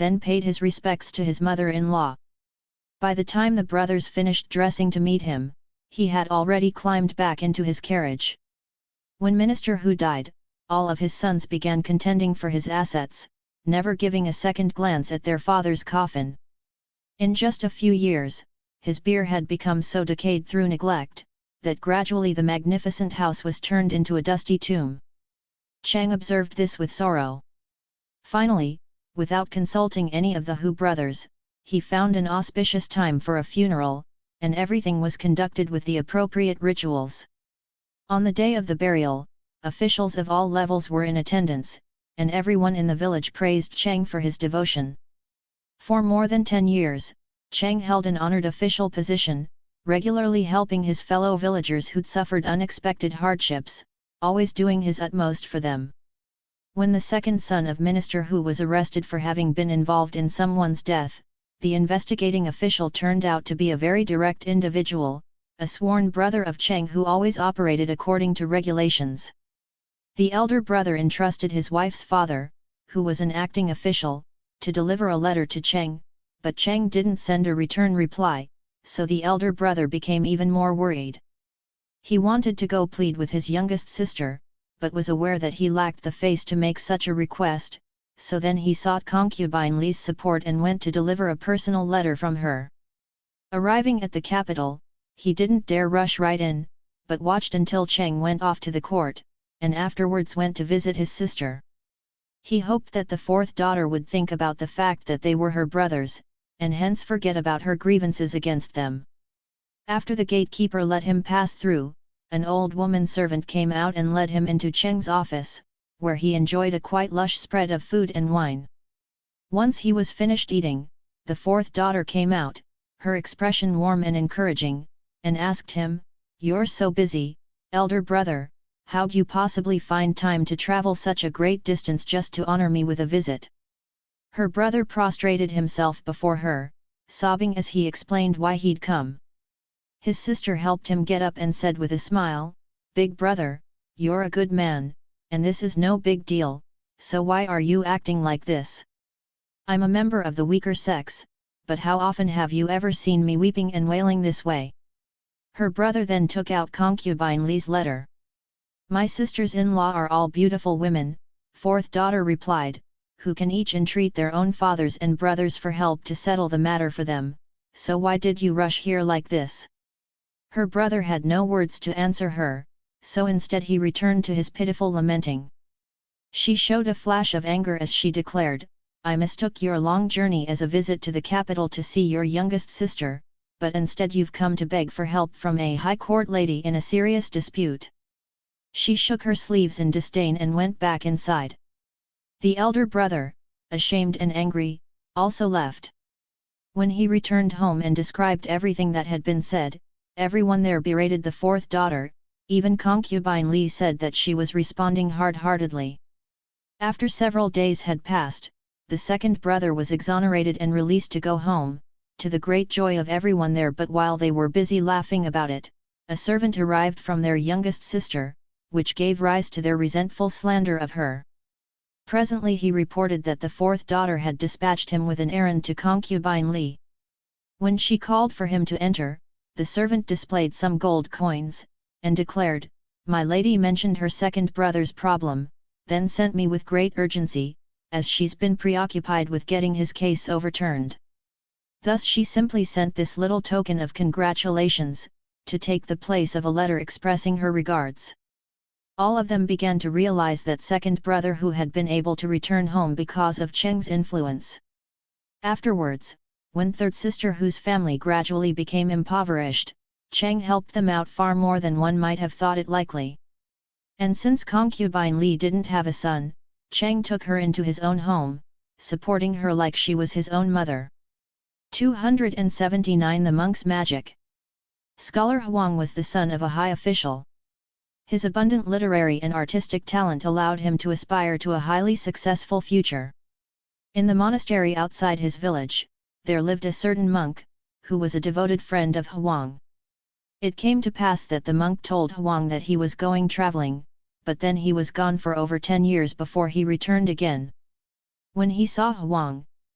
then paid his respects to his mother-in-law. By the time the brothers finished dressing to meet him, he had already climbed back into his carriage. When Minister Hu died, all of his sons began contending for his assets, never giving a second glance at their father's coffin. In just a few years, his bier had become so decayed through neglect, that gradually the magnificent house was turned into a dusty tomb. Chang observed this with sorrow. Finally, without consulting any of the Hu brothers, he found an auspicious time for a funeral, and everything was conducted with the appropriate rituals. On the day of the burial, officials of all levels were in attendance, and everyone in the village praised Chang for his devotion. For more than 10 years, Chang held an honored official position, regularly helping his fellow villagers who'd suffered unexpected hardships, always doing his utmost for them. When the second son of Minister Hu was arrested for having been involved in someone's death, the investigating official turned out to be a very direct individual, a sworn brother of Chang who always operated according to regulations. The elder brother entrusted his wife's father, who was an acting official, to deliver a letter to Chang, but Chang didn't send a return reply, so the elder brother became even more worried. He wanted to go plead with his youngest sister, but was aware that he lacked the face to make such a request, so then he sought concubine Li's support and went to deliver a personal letter from her. Arriving at the capital, he didn't dare rush right in, but watched until Chang went off to the court, and afterwards went to visit his sister. He hoped that the fourth daughter would think about the fact that they were her brothers, and hence forget about her grievances against them. After the gatekeeper let him pass through, an old woman servant came out and led him into Cheng's office, where he enjoyed a quite lush spread of food and wine. Once he was finished eating, the fourth daughter came out, her expression warm and encouraging, and asked him, "You're so busy, elder brother, how'd you possibly find time to travel such a great distance just to honor me with a visit?" Her brother prostrated himself before her, sobbing as he explained why he'd come. His sister helped him get up and said with a smile, "Big brother, you're a good man, and this is no big deal, so why are you acting like this? I'm a member of the weaker sex, but how often have you ever seen me weeping and wailing this way?" Her brother then took out concubine Li's letter. "My sisters-in-law are all beautiful women," fourth daughter replied, "who can each entreat their own fathers and brothers for help to settle the matter for them, so why did you rush here like this?" Her brother had no words to answer her, so instead he returned to his pitiful lamenting. She showed a flash of anger as she declared, "I mistook your long journey as a visit to the capital to see your youngest sister, but instead you've come to beg for help from a high court lady in a serious dispute." She shook her sleeves in disdain and went back inside. The elder brother, ashamed and angry, also left. When he returned home and described everything that had been said, everyone there berated the fourth daughter, even concubine Li said that she was responding hard-heartedly. After several days had passed, the second brother was exonerated and released to go home, to the great joy of everyone there. But while they were busy laughing about it, a servant arrived from their youngest sister, which gave rise to their resentful slander of her. Presently he reported that the fourth daughter had dispatched him with an errand to concubine Li. When she called for him to enter, the servant displayed some gold coins, and declared, "My lady mentioned her second brother's problem, then sent me with great urgency, as she's been preoccupied with getting his case overturned. Thus she simply sent this little token of congratulations, to take the place of a letter expressing her regards." All of them began to realize that second brother who had been able to return home because of Cheng's influence. Afterwards, when third sister whose family gradually became impoverished, Cheng helped them out far more than one might have thought it likely. And since concubine Li didn't have a son, Cheng took her into his own home, supporting her like she was his own mother. 279 The Monk's Magic. Scholar Huang was the son of a high official. His abundant literary and artistic talent allowed him to aspire to a highly successful future. In the monastery outside his village, there lived a certain monk, who was a devoted friend of Huang. It came to pass that the monk told Huang that he was going traveling, but then he was gone for over 10 years before he returned again. When he saw Huang,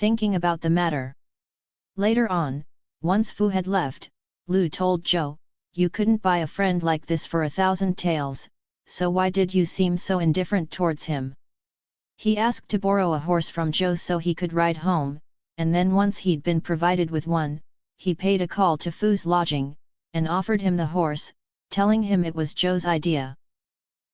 thinking about the matter. Later on, once Fu had left, Lu told Zhou, "You couldn't buy a friend like this for 1,000 taels, so why did you seem so indifferent towards him?" He asked to borrow a horse from Zhou so he could ride home, and then once he'd been provided with one, he paid a call to Fu's lodging, and offered him the horse, telling him it was Zhou's idea.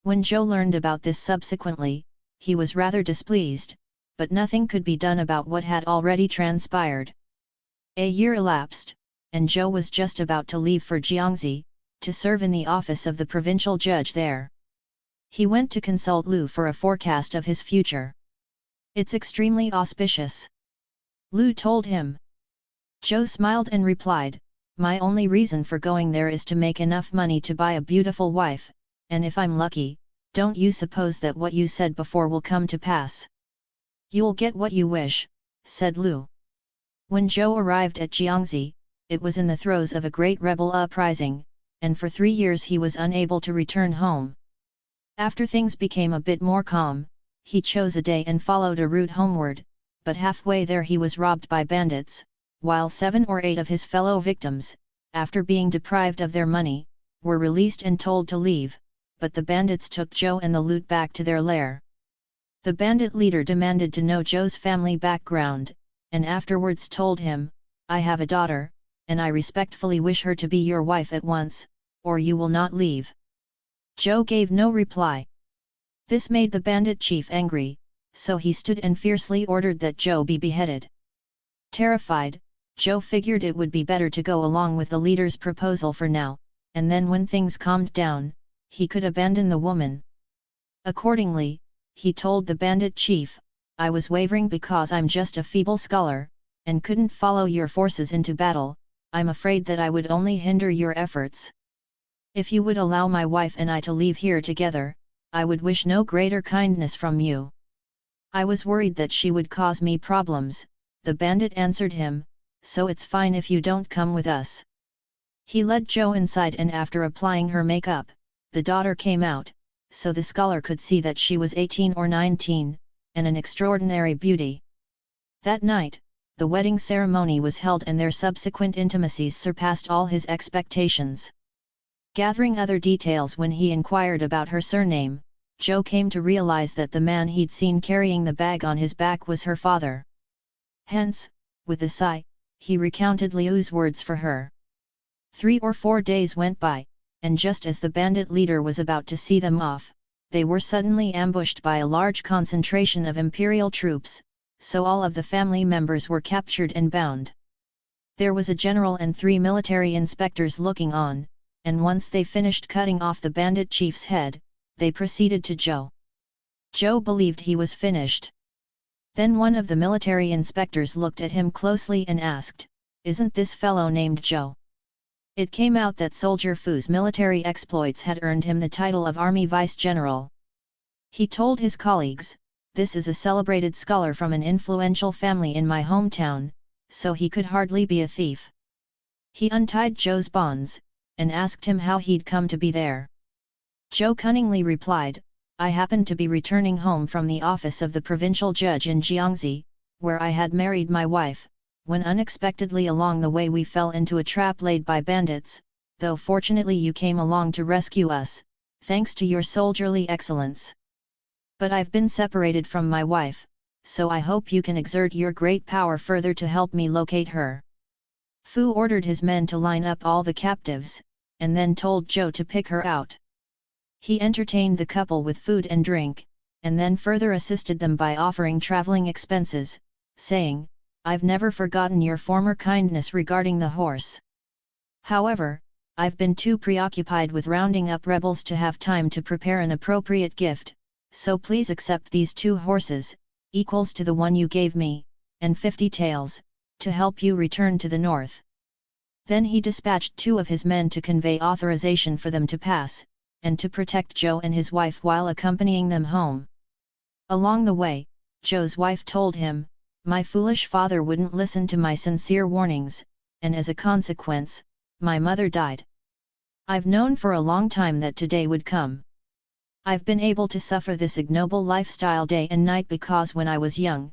When Zhou learned about this subsequently, he was rather displeased, but nothing could be done about what had already transpired. A year elapsed, and Zhou was just about to leave for Jiangxi, to serve in the office of the provincial judge there. He went to consult Lu for a forecast of his future. "It's extremely auspicious," Lu told him. Zhou smiled and replied, "My only reason for going there is to make enough money to buy a beautiful wife, and if I'm lucky, don't you suppose that what you said before will come to pass?" "You'll get what you wish," said Lu. When Zhou arrived at Jiangxi, it was in the throes of a great rebel uprising, and for 3 years he was unable to return home. After things became a bit more calm, he chose a day and followed a route homeward, but halfway there he was robbed by bandits, while 7 or 8 of his fellow victims, after being deprived of their money, were released and told to leave, but the bandits took Zhou and the loot back to their lair. The bandit leader demanded to know Zhou's family background, and afterwards told him, "I have a daughter, and I respectfully wish her to be your wife at once, or you will not leave." Zhou gave no reply. This made the bandit chief angry, so he stood and fiercely ordered that Zhou be beheaded. Terrified, Zhou figured it would be better to go along with the leader's proposal for now, and then when things calmed down, he could abandon the woman. Accordingly, he told the bandit chief, "I was wavering because I'm just a feeble scholar, and couldn't follow your forces into battle. I'm afraid that I would only hinder your efforts. If you would allow my wife and I to leave here together, I would wish no greater kindness from you." "I was worried that she would cause me problems," the bandit answered him, "so it's fine if you don't come with us." He led Zhou inside and after applying her makeup, the daughter came out, so the scholar could see that she was 18 or 19, and an extraordinary beauty. That night, the wedding ceremony was held and their subsequent intimacies surpassed all his expectations. Gathering other details when he inquired about her surname, Zhou came to realize that the man he'd seen carrying the bag on his back was her father. Hence, with a sigh, he recounted Liu's words for her. 3 or 4 days went by, and just as the bandit leader was about to see them off, they were suddenly ambushed by a large concentration of imperial troops, so all of the family members were captured and bound. There was a general and 3 military inspectors looking on, and once they finished cutting off the bandit chief's head, they proceeded to Zhou. Zhou believed he was finished. Then one of the military inspectors looked at him closely and asked, "Isn't this fellow named Zhou?" It came out that Soldier Fu's military exploits had earned him the title of Army Vice-General. He told his colleagues, "This is a celebrated scholar from an influential family in my hometown, so he could hardly be a thief." He untied Zhou's bonds, and asked him how he'd come to be there. Zhou cunningly replied, "I happened to be returning home from the office of the provincial judge in Jiangxi, where I had married my wife, when unexpectedly along the way we fell into a trap laid by bandits, though fortunately you came along to rescue us, thanks to your soldierly excellence. But I've been separated from my wife, so I hope you can exert your great power further to help me locate her." Fu ordered his men to line up all the captives, and then told Zhou to pick her out. He entertained the couple with food and drink, and then further assisted them by offering traveling expenses, saying, "I've never forgotten your former kindness regarding the horse. However, I've been too preoccupied with rounding up rebels to have time to prepare an appropriate gift, so please accept these 2 horses, equals to the one you gave me, and 50 taels, to help you return to the north." Then he dispatched 2 of his men to convey authorization for them to pass, and to protect Zhou and his wife while accompanying them home. Along the way, Zhou's wife told him, "My foolish father wouldn't listen to my sincere warnings, and as a consequence, my mother died. I've known for a long time that today would come. I've been able to suffer this ignoble lifestyle day and night because when I was young,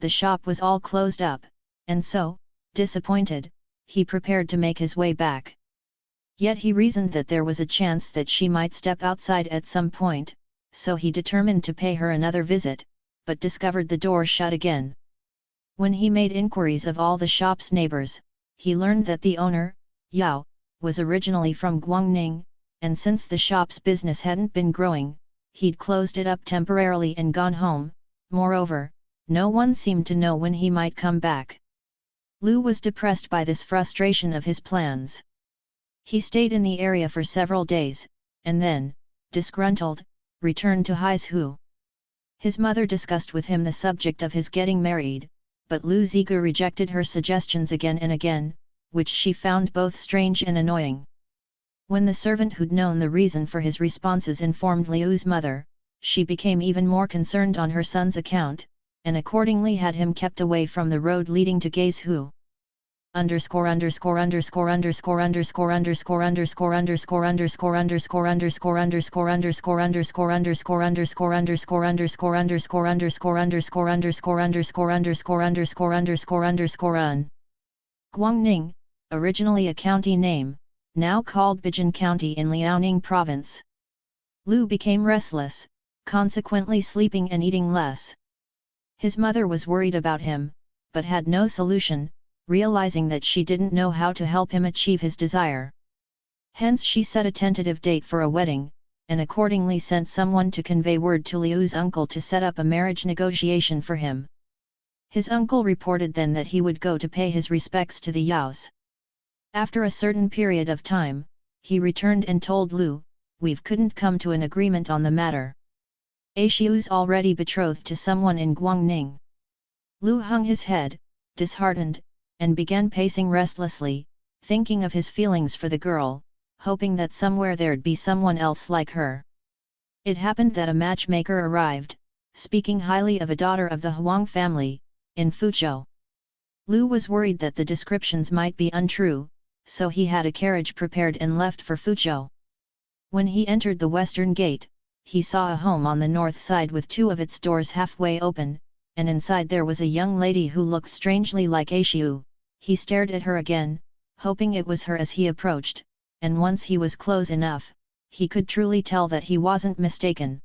the shop was all closed up, and so, disappointed, he prepared to make his way back. Yet he reasoned that there was a chance that she might step outside at some point, so he determined to pay her another visit, but discovered the door shut again. When he made inquiries of all the shop's neighbors, he learned that the owner, Yao, was originally from Guangning, and since the shop's business hadn't been growing, he'd closed it up temporarily and gone home. Moreover, no one seemed to know when he might come back. Lu was depressed by this frustration of his plans. He stayed in the area for several days, and then, disgruntled, returned to Haizhu. His mother discussed with him the subject of his getting married, but Lu Ziga rejected her suggestions again and again, which she found both strange and annoying. When the servant who'd known the reason for his responses informed Liu's mother, she became even more concerned on her son's account, and accordingly had him kept away from the road leading to Gaizhu. Guangning, originally a county name, now called Bijin County in Liaoning Province. Lu became restless, consequently sleeping and eating less. His mother was worried about him, but had no solution, realizing that she didn't know how to help him achieve his desire. Hence she set a tentative date for a wedding, and accordingly sent someone to convey word to Liu's uncle to set up a marriage negotiation for him. His uncle reported then that he would go to pay his respects to the Yaos. After a certain period of time, he returned and told Lu, "We couldn't come to an agreement on the matter. Aishiu's already betrothed to someone in Guangning." Lu hung his head, disheartened, and began pacing restlessly, thinking of his feelings for the girl, hoping that somewhere there'd be someone else like her. It happened that a matchmaker arrived, speaking highly of a daughter of the Huang family, in Fuzhou. Lu was worried that the descriptions might be untrue, so he had a carriage prepared and left for Fuzhou. When he entered the western gate, he saw a home on the north side with two of its doors halfway open, and inside there was a young lady who looked strangely like Aishiu. He stared at her again, hoping it was her as he approached, and once he was close enough, he could truly tell that he wasn't mistaken.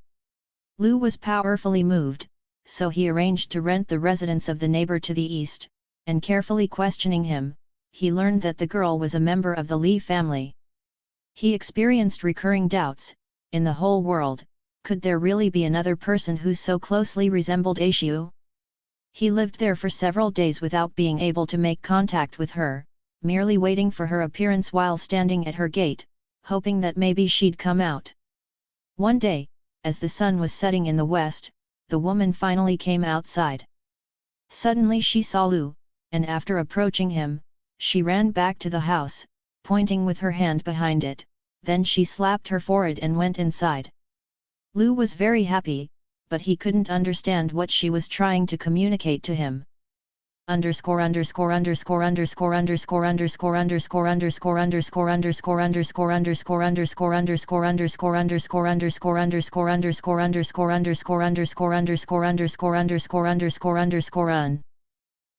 Lu was powerfully moved, so he arranged to rent the residence of the neighbor to the east, and carefully questioning him, he learned that the girl was a member of the Li family. He experienced recurring doubts, in the whole world, could there really be another person who so closely resembled Aishiu? He lived there for several days without being able to make contact with her, merely waiting for her appearance while standing at her gate, hoping that maybe she'd come out. One day, as the sun was setting in the west, the woman finally came outside. Suddenly she saw Lu, and after approaching him, she ran back to the house, pointing with her hand behind it, then she slapped her forehead and went inside. Lu was very happy, but he couldn't understand what she was trying to communicate to him.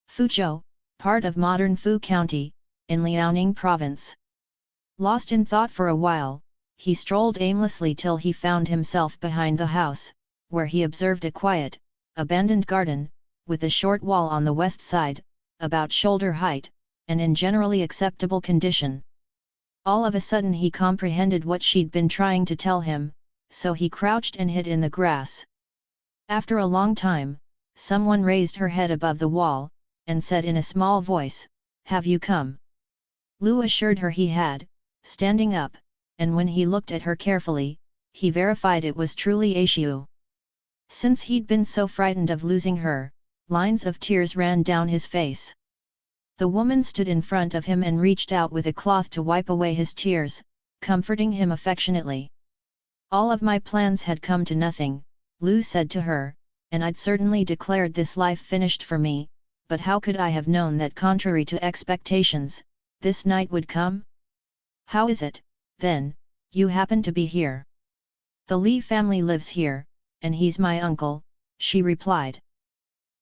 Fuzhou, part of modern Fu County, in Liaoning Province. Lost in thought for a while, he strolled aimlessly till he found himself behind the house, where he observed a quiet, abandoned garden, with a short wall on the west side, about shoulder height, and in generally acceptable condition. All of a sudden he comprehended what she'd been trying to tell him, so he crouched and hid in the grass. After a long time, someone raised her head above the wall, and said in a small voice, "Have you come?" Lu assured her he had, standing up, and when he looked at her carefully, he verified it was truly Aishiu. Since he'd been so frightened of losing her, lines of tears ran down his face. The woman stood in front of him and reached out with a cloth to wipe away his tears, comforting him affectionately. "All of my plans had come to nothing," Lu said to her, "and I'd certainly declared this life finished for me, but how could I have known that contrary to expectations, this night would come? How is it, then, you happen to be here?" "The Li family lives here, and he's my uncle," she replied.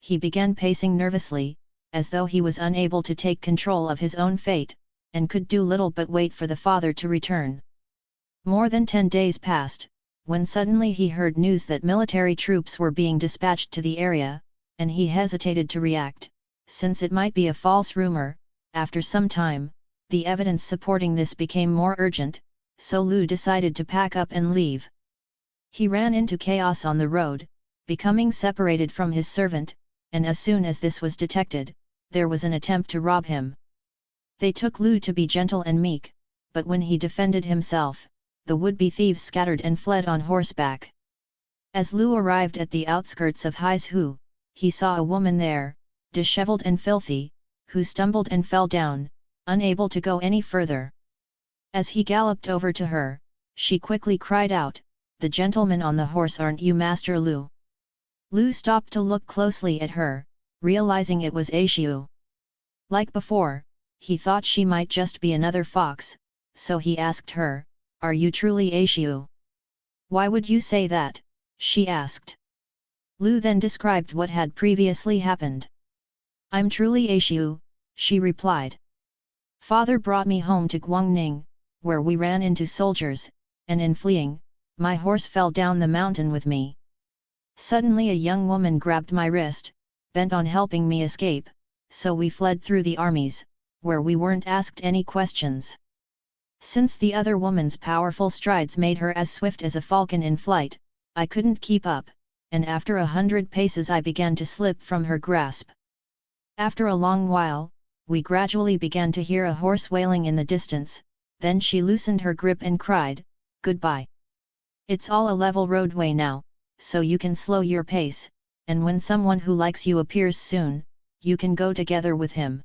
he began pacing nervously, as though he was unable to take control of his own fate, and could do little but wait for the father to return. More than 10 days passed, when suddenly he heard news that military troops were being dispatched to the area, and he hesitated to react, since it might be a false rumor. After some time, the evidence supporting this became more urgent, so Lu decided to pack up and leave. He ran into chaos on the road, becoming separated from his servant, and as soon as this was detected, there was an attempt to rob him. They took Lu to be gentle and meek, but when he defended himself, the would-be thieves scattered and fled on horseback. As Lu arrived at the outskirts of Haizhu, he saw a woman there, disheveled and filthy, who stumbled and fell down, unable to go any further. As he galloped over to her, she quickly cried out, "The gentleman on the horse, aren't you Master Lu?" Lu stopped to look closely at her, realizing it was Aishiu. Like before, he thought she might just be another fox, so he asked her, "Are you truly Aishiu?" "Why would you say that?" she asked. Lu then described what had previously happened. "I'm truly Aishiu," she replied. "Father brought me home to Guangning, where we ran into soldiers, and in fleeing, my horse fell down the mountain with me. Suddenly a young woman grabbed my wrist, bent on helping me escape, so we fled through the armies, where we weren't asked any questions. Since the other woman's powerful strides made her as swift as a falcon in flight, I couldn't keep up, and after 100 paces I began to slip from her grasp. After a long while, we gradually began to hear a horse wailing in the distance, then she loosened her grip and cried, 'Goodbye. It's all a level roadway now, so you can slow your pace, and when someone who likes you appears soon, you can go together with him.'"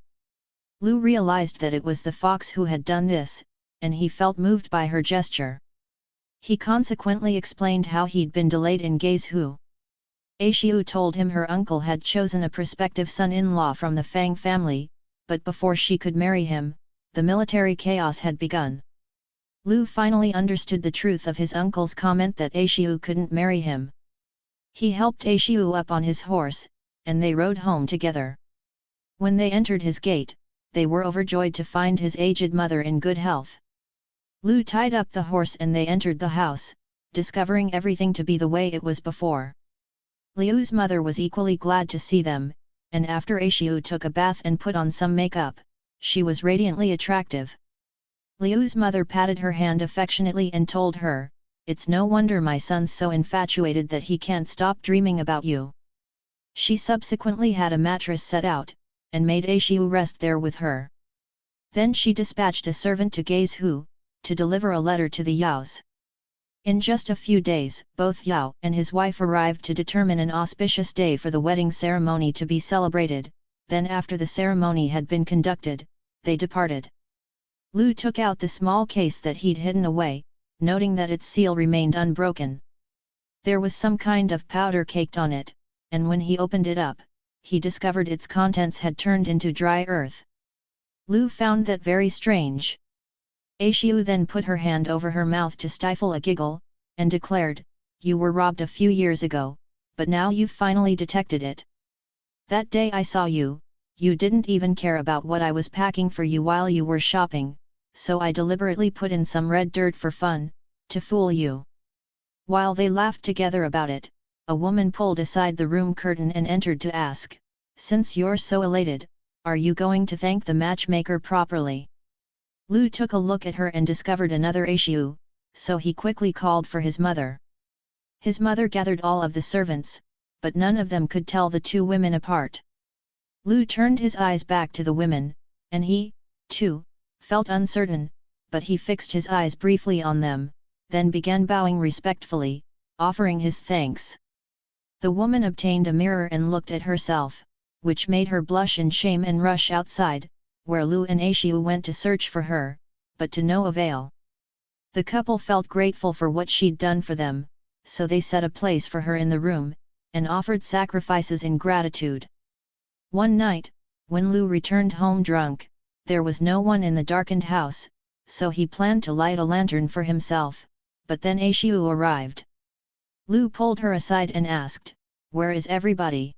Lu realized that it was the fox who had done this, and he felt moved by her gesture. He consequently explained how he'd been delayed in Gaizhou. Aishiu told him her uncle had chosen a prospective son-in-law from the Fang family, but before she could marry him, the military chaos had begun. Lu finally understood the truth of his uncle's comment that Aishiu couldn't marry him. He helped Aishiu up on his horse, and they rode home together. When they entered his gate, they were overjoyed to find his aged mother in good health. Lu tied up the horse and they entered the house, discovering everything to be the way it was before. Liu's mother was equally glad to see them, and after Aishiu took a bath and put on some makeup, she was radiantly attractive. Liu's mother patted her hand affectionately and told her, "It's no wonder my son's so infatuated that he can't stop dreaming about you." She subsequently had a mattress set out, and made Aishiu rest there with her. Then she dispatched a servant to Gaizhou, to deliver a letter to the Yaos. In just a few days, both Yao and his wife arrived to determine an auspicious day for the wedding ceremony to be celebrated. Then after the ceremony had been conducted, they departed. Lu took out the small case that he'd hidden away, noting that its seal remained unbroken. There was some kind of powder caked on it, and when he opened it up, he discovered its contents had turned into dry earth. Lu found that very strange. Aishiu then put her hand over her mouth to stifle a giggle, and declared, "You were robbed a few years ago, but now you've finally detected it. That day I saw you, you didn't even care about what I was packing for you while you were shopping, so I deliberately put in some red dirt for fun, to fool you." While they laughed together about it, a woman pulled aside the room curtain and entered to ask, "Since you're so elated, are you going to thank the matchmaker properly?" Lu took a look at her and discovered another Aishiu, so he quickly called for his mother. His mother gathered all of the servants, but none of them could tell the two women apart. Lu turned his eyes back to the women, and he, too, felt uncertain, but he fixed his eyes briefly on them, then began bowing respectfully, offering his thanks. The woman obtained a mirror and looked at herself, which made her blush in shame and rush outside, where Lu and Aishiu went to search for her, but to no avail. The couple felt grateful for what she'd done for them, so they set a place for her in the room, and offered sacrifices in gratitude. One night, when Lu returned home drunk, there was no one in the darkened house, so he planned to light a lantern for himself, but then Aishiu arrived. Lu pulled her aside and asked, "Where is everybody?"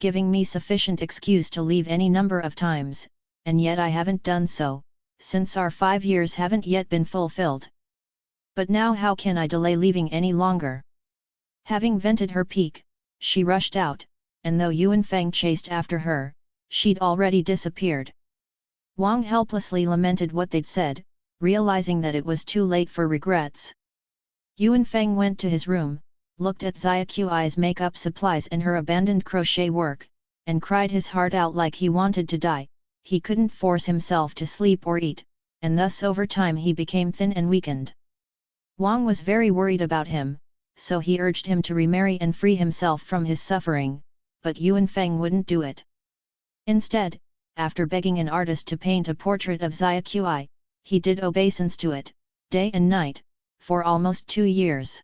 giving me sufficient excuse to leave any number of times, and yet I haven't done so, since our 5 years haven't yet been fulfilled. But now how can I delay leaving any longer? Having vented her pique, she rushed out, and though Yuan Feng chased after her, she'd already disappeared. Wang helplessly lamented what they'd said, realizing that it was too late for regrets. Yuan Feng went to his room, looked at Xia Qi's makeup supplies and her abandoned crochet work, and cried his heart out like he wanted to die. He couldn't force himself to sleep or eat, and thus over time he became thin and weakened. Wang was very worried about him, so he urged him to remarry and free himself from his suffering, but Yuan Feng wouldn't do it. Instead, after begging an artist to paint a portrait of Xia Qi, he did obeisance to it, day and night, for almost 2 years.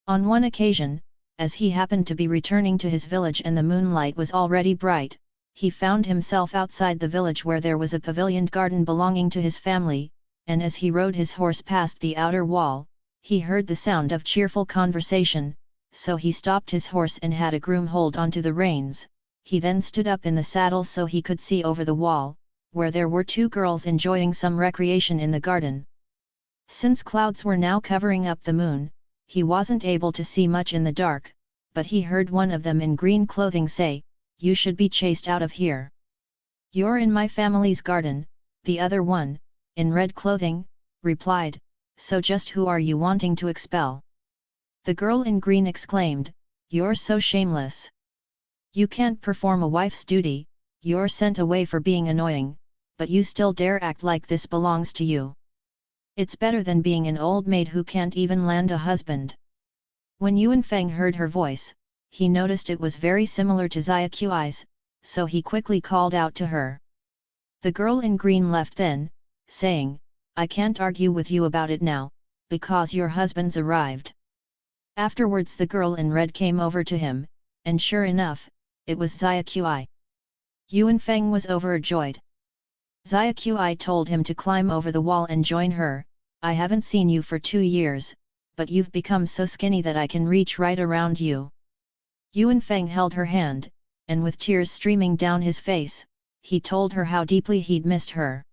On one occasion, as he happened to be returning to his village and the moonlight was already bright, he found himself outside the village where there was a pavilioned garden belonging to his family, and as he rode his horse past the outer wall, he heard the sound of cheerful conversation, so he stopped his horse and had a groom hold onto the reins. He then stood up in the saddle so he could see over the wall, where there were 2 girls enjoying some recreation in the garden. Since clouds were now covering up the moon, he wasn't able to see much in the dark, but he heard one of them in green clothing say, "You should be chased out of here. You're in my family's garden," the other one, in red clothing, replied, "So just who are you wanting to expel?" The girl in green exclaimed, "You're so shameless. You can't perform a wife's duty, you're sent away for being annoying, but you still dare act like this belongs to you. It's better than being an old maid who can't even land a husband." When Yuan Feng heard her voice, he noticed it was very similar to Xia Qi's, so he quickly called out to her. The girl in green left then, saying, "I can't argue with you about it now, because your husband's arrived." Afterwards the girl in red came over to him, and sure enough, it was Xia Qi. Yuan Feng was overjoyed. Xia Qi told him to climb over the wall and join her. "I haven't seen you for 2 years, but you've become so skinny that I can reach right around you." Yuan Feng held her hand, and with tears streaming down his face, he told her how deeply he'd missed her.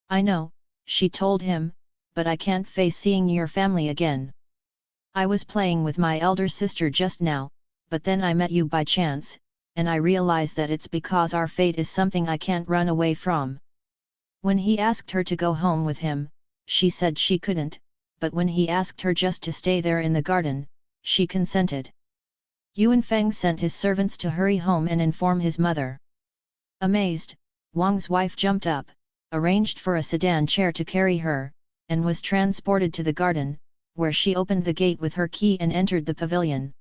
"I know," she told him, "but I can't face seeing your family again. I was playing with my elder sister just now, but then I met you by chance, and I realize that it's because our fate is something I can't run away from." When he asked her to go home with him, she said she couldn't, but when he asked her just to stay there in the garden, she consented. Yuan Feng sent his servants to hurry home and inform his mother. Amazed, Wang's wife jumped up, arranged for a sedan chair to carry her, and was transported to the garden, where she opened the gate with her key and entered the pavilion.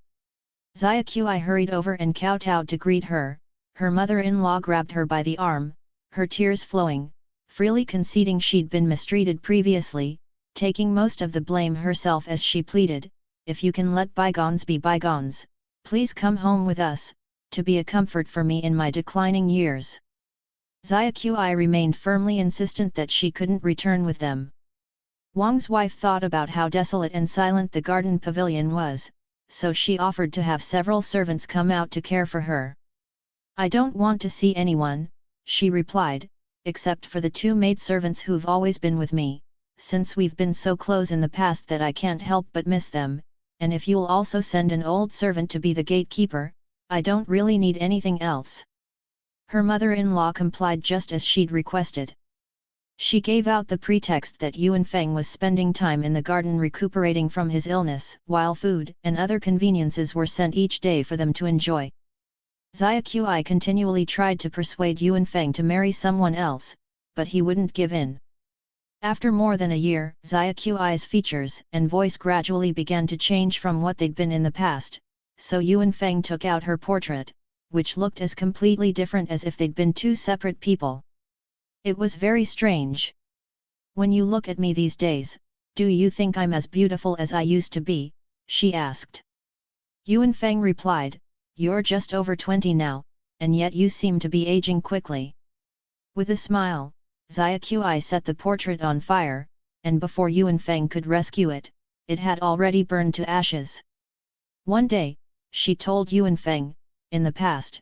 Xia Qi hurried over and kowtowed to greet her. Her mother-in-law grabbed her by the arm, her tears flowing, freely conceding she'd been mistreated previously, taking most of the blame herself as she pleaded, "If you can let bygones be bygones, please come home with us, to be a comfort for me in my declining years." Xia Qi remained firmly insistent that she couldn't return with them. Wang's wife thought about how desolate and silent the garden pavilion was, so she offered to have several servants come out to care for her. "I don't want to see anyone," she replied, "except for the 2 maidservants who've always been with me, since we've been so close in the past that I can't help but miss them, and if you'll also send an old servant to be the gatekeeper, I don't really need anything else." Her mother-in-law complied just as she'd requested. She gave out the pretext that Yuan Feng was spending time in the garden recuperating from his illness, while food and other conveniences were sent each day for them to enjoy. Xia Qi continually tried to persuade Yuan Feng to marry someone else, but he wouldn't give in. After more than a year, Xia Qi's features and voice gradually began to change from what they'd been in the past, so Yuan Feng took out her portrait, which looked as completely different as if they'd been 2 separate people. It was very strange. "When you look at me these days, do you think I'm as beautiful as I used to be?" she asked. Yuan Feng replied, "You're just over 20 now, and yet you seem to be aging quickly." With a smile, Xia Qi set the portrait on fire, and before Yuan Feng could rescue it, it had already burned to ashes. One day, she told Yuan Feng, "In the past,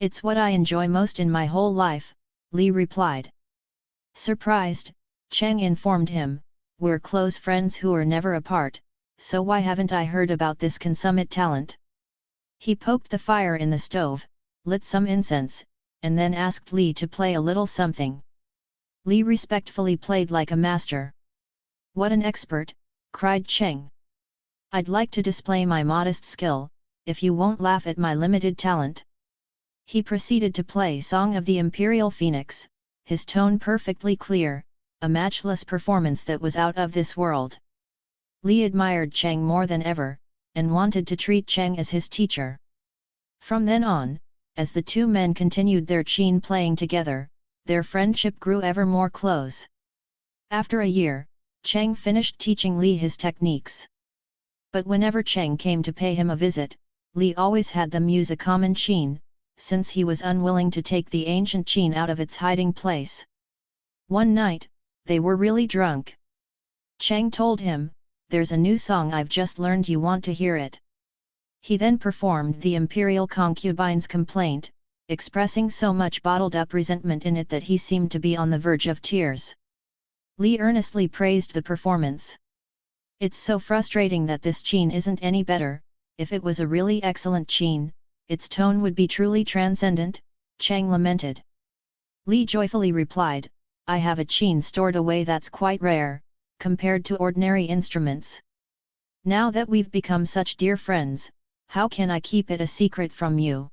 It's what I enjoy most in my whole life, Li replied. Surprised, Cheng informed him, we're close friends who are never apart, so why haven't I heard about this consummate talent? He poked the fire in the stove, lit some incense, and then asked Li to play a little something. Li respectfully played like a master. What an expert, cried Cheng. I'd like to display my modest skill, if you won't laugh at my limited talent. He proceeded to play Song of the Imperial Phoenix, his tone perfectly clear, a matchless performance that was out of this world. Li admired Cheng more than ever, and wanted to treat Cheng as his teacher. From then on, as the two men continued their qin playing together, their friendship grew ever more close. After a year, Cheng finished teaching Li his techniques. But whenever Cheng came to pay him a visit, Li always had them use a common qin, since he was unwilling to take the ancient qin out of its hiding place. One night, they were really drunk. Cheng told him, there's a new song I've just learned, you want to hear it? He then performed the imperial concubine's complaint, expressing so much bottled-up resentment in it that he seemed to be on the verge of tears. Li earnestly praised the performance. It's so frustrating that this qin isn't any better. If it was a really excellent qin, its tone would be truly transcendent, Cheng lamented. Li joyfully replied, I have a qin stored away that's quite rare, compared to ordinary instruments. Now that we've become such dear friends, how can I keep it a secret from you?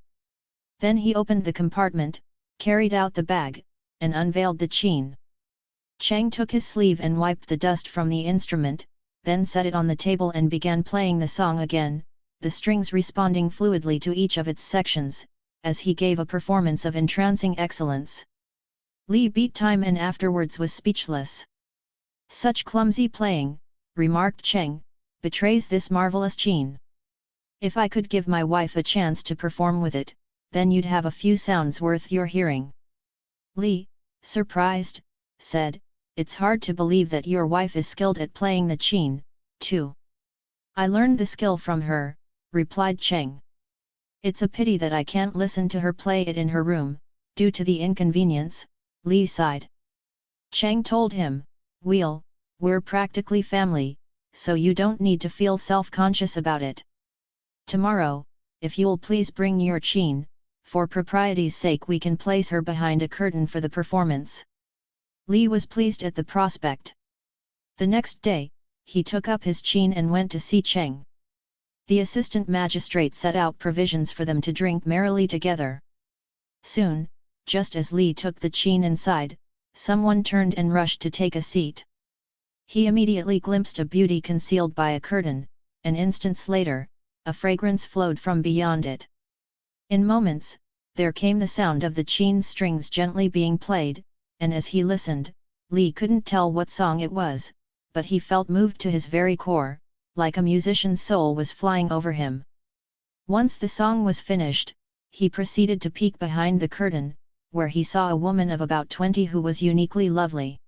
Then he opened the compartment, carried out the bag, and unveiled the qin. Cheng took his sleeve and wiped the dust from the instrument, then set it on the table and began playing the song again, the strings responding fluidly to each of its sections, as he gave a performance of entrancing excellence. Li beat time and afterwards was speechless. Such clumsy playing, remarked Cheng, betrays this marvelous qin. If I could give my wife a chance to perform with it, then you'd have a few sounds worth your hearing. Li, surprised, said, it's hard to believe that your wife is skilled at playing the qin, too. I learned the skill from her, replied Cheng. It's a pity that I can't listen to her play it in her room, due to the inconvenience, Li sighed. Cheng told him, we're practically family, so you don't need to feel self-conscious about it. Tomorrow, if you'll please bring your qin, for propriety's sake we can place her behind a curtain for the performance. Li was pleased at the prospect. The next day, he took up his qin and went to see Cheng. The assistant magistrate set out provisions for them to drink merrily together. Soon, just as Li took the qin inside, someone turned and rushed to take a seat. He immediately glimpsed a beauty concealed by a curtain, and instants later, a fragrance flowed from beyond it. In moments, there came the sound of the qin strings gently being played, and as he listened, Li couldn't tell what song it was, but he felt moved to his very core, like a musician's soul was flying over him. Once the song was finished, he proceeded to peek behind the curtain, where he saw a woman of about 20 who was uniquely lovely.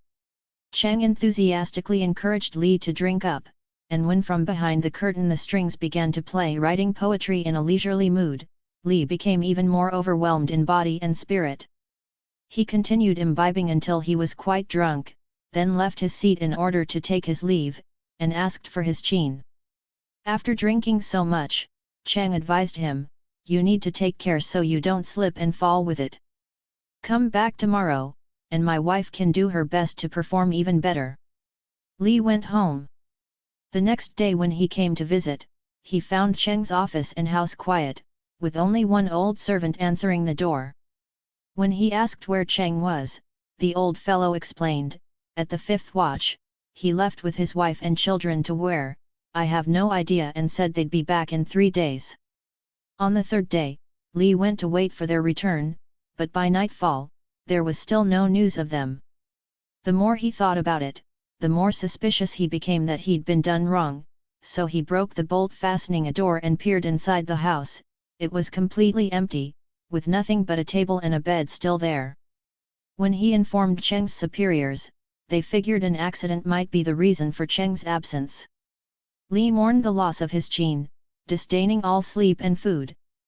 Cheng enthusiastically encouraged Li to drink up, and when from behind the curtain the strings began to play writing poetry in a leisurely mood, Li became even more overwhelmed in body and spirit. He continued imbibing until he was quite drunk, then left his seat in order to take his leave, and asked for his qin. After drinking so much, Cheng advised him, you need to take care so you don't slip and fall with it. Come back tomorrow, and my wife can do her best to perform even better. Li went home. The next day when he came to visit, he found Cheng's office and house quiet, with only one old servant answering the door. When he asked where Cheng was, the old fellow explained, at the 5th watch, he left with his wife and children to where, I have no idea, and said they'd be back in 3 days. On the 3rd day, Li went to wait for their return, but by nightfall, there was still no news of them. The more he thought about it, the more suspicious he became that he'd been done wrong, so he broke the bolt fastening a door and peered inside the house. It was completely empty, with nothing but a table and a bed still there. When he informed Cheng's superiors, they figured an accident might be the reason for Cheng's absence. Li mourned the loss of his qin, disdaining all sleep and food,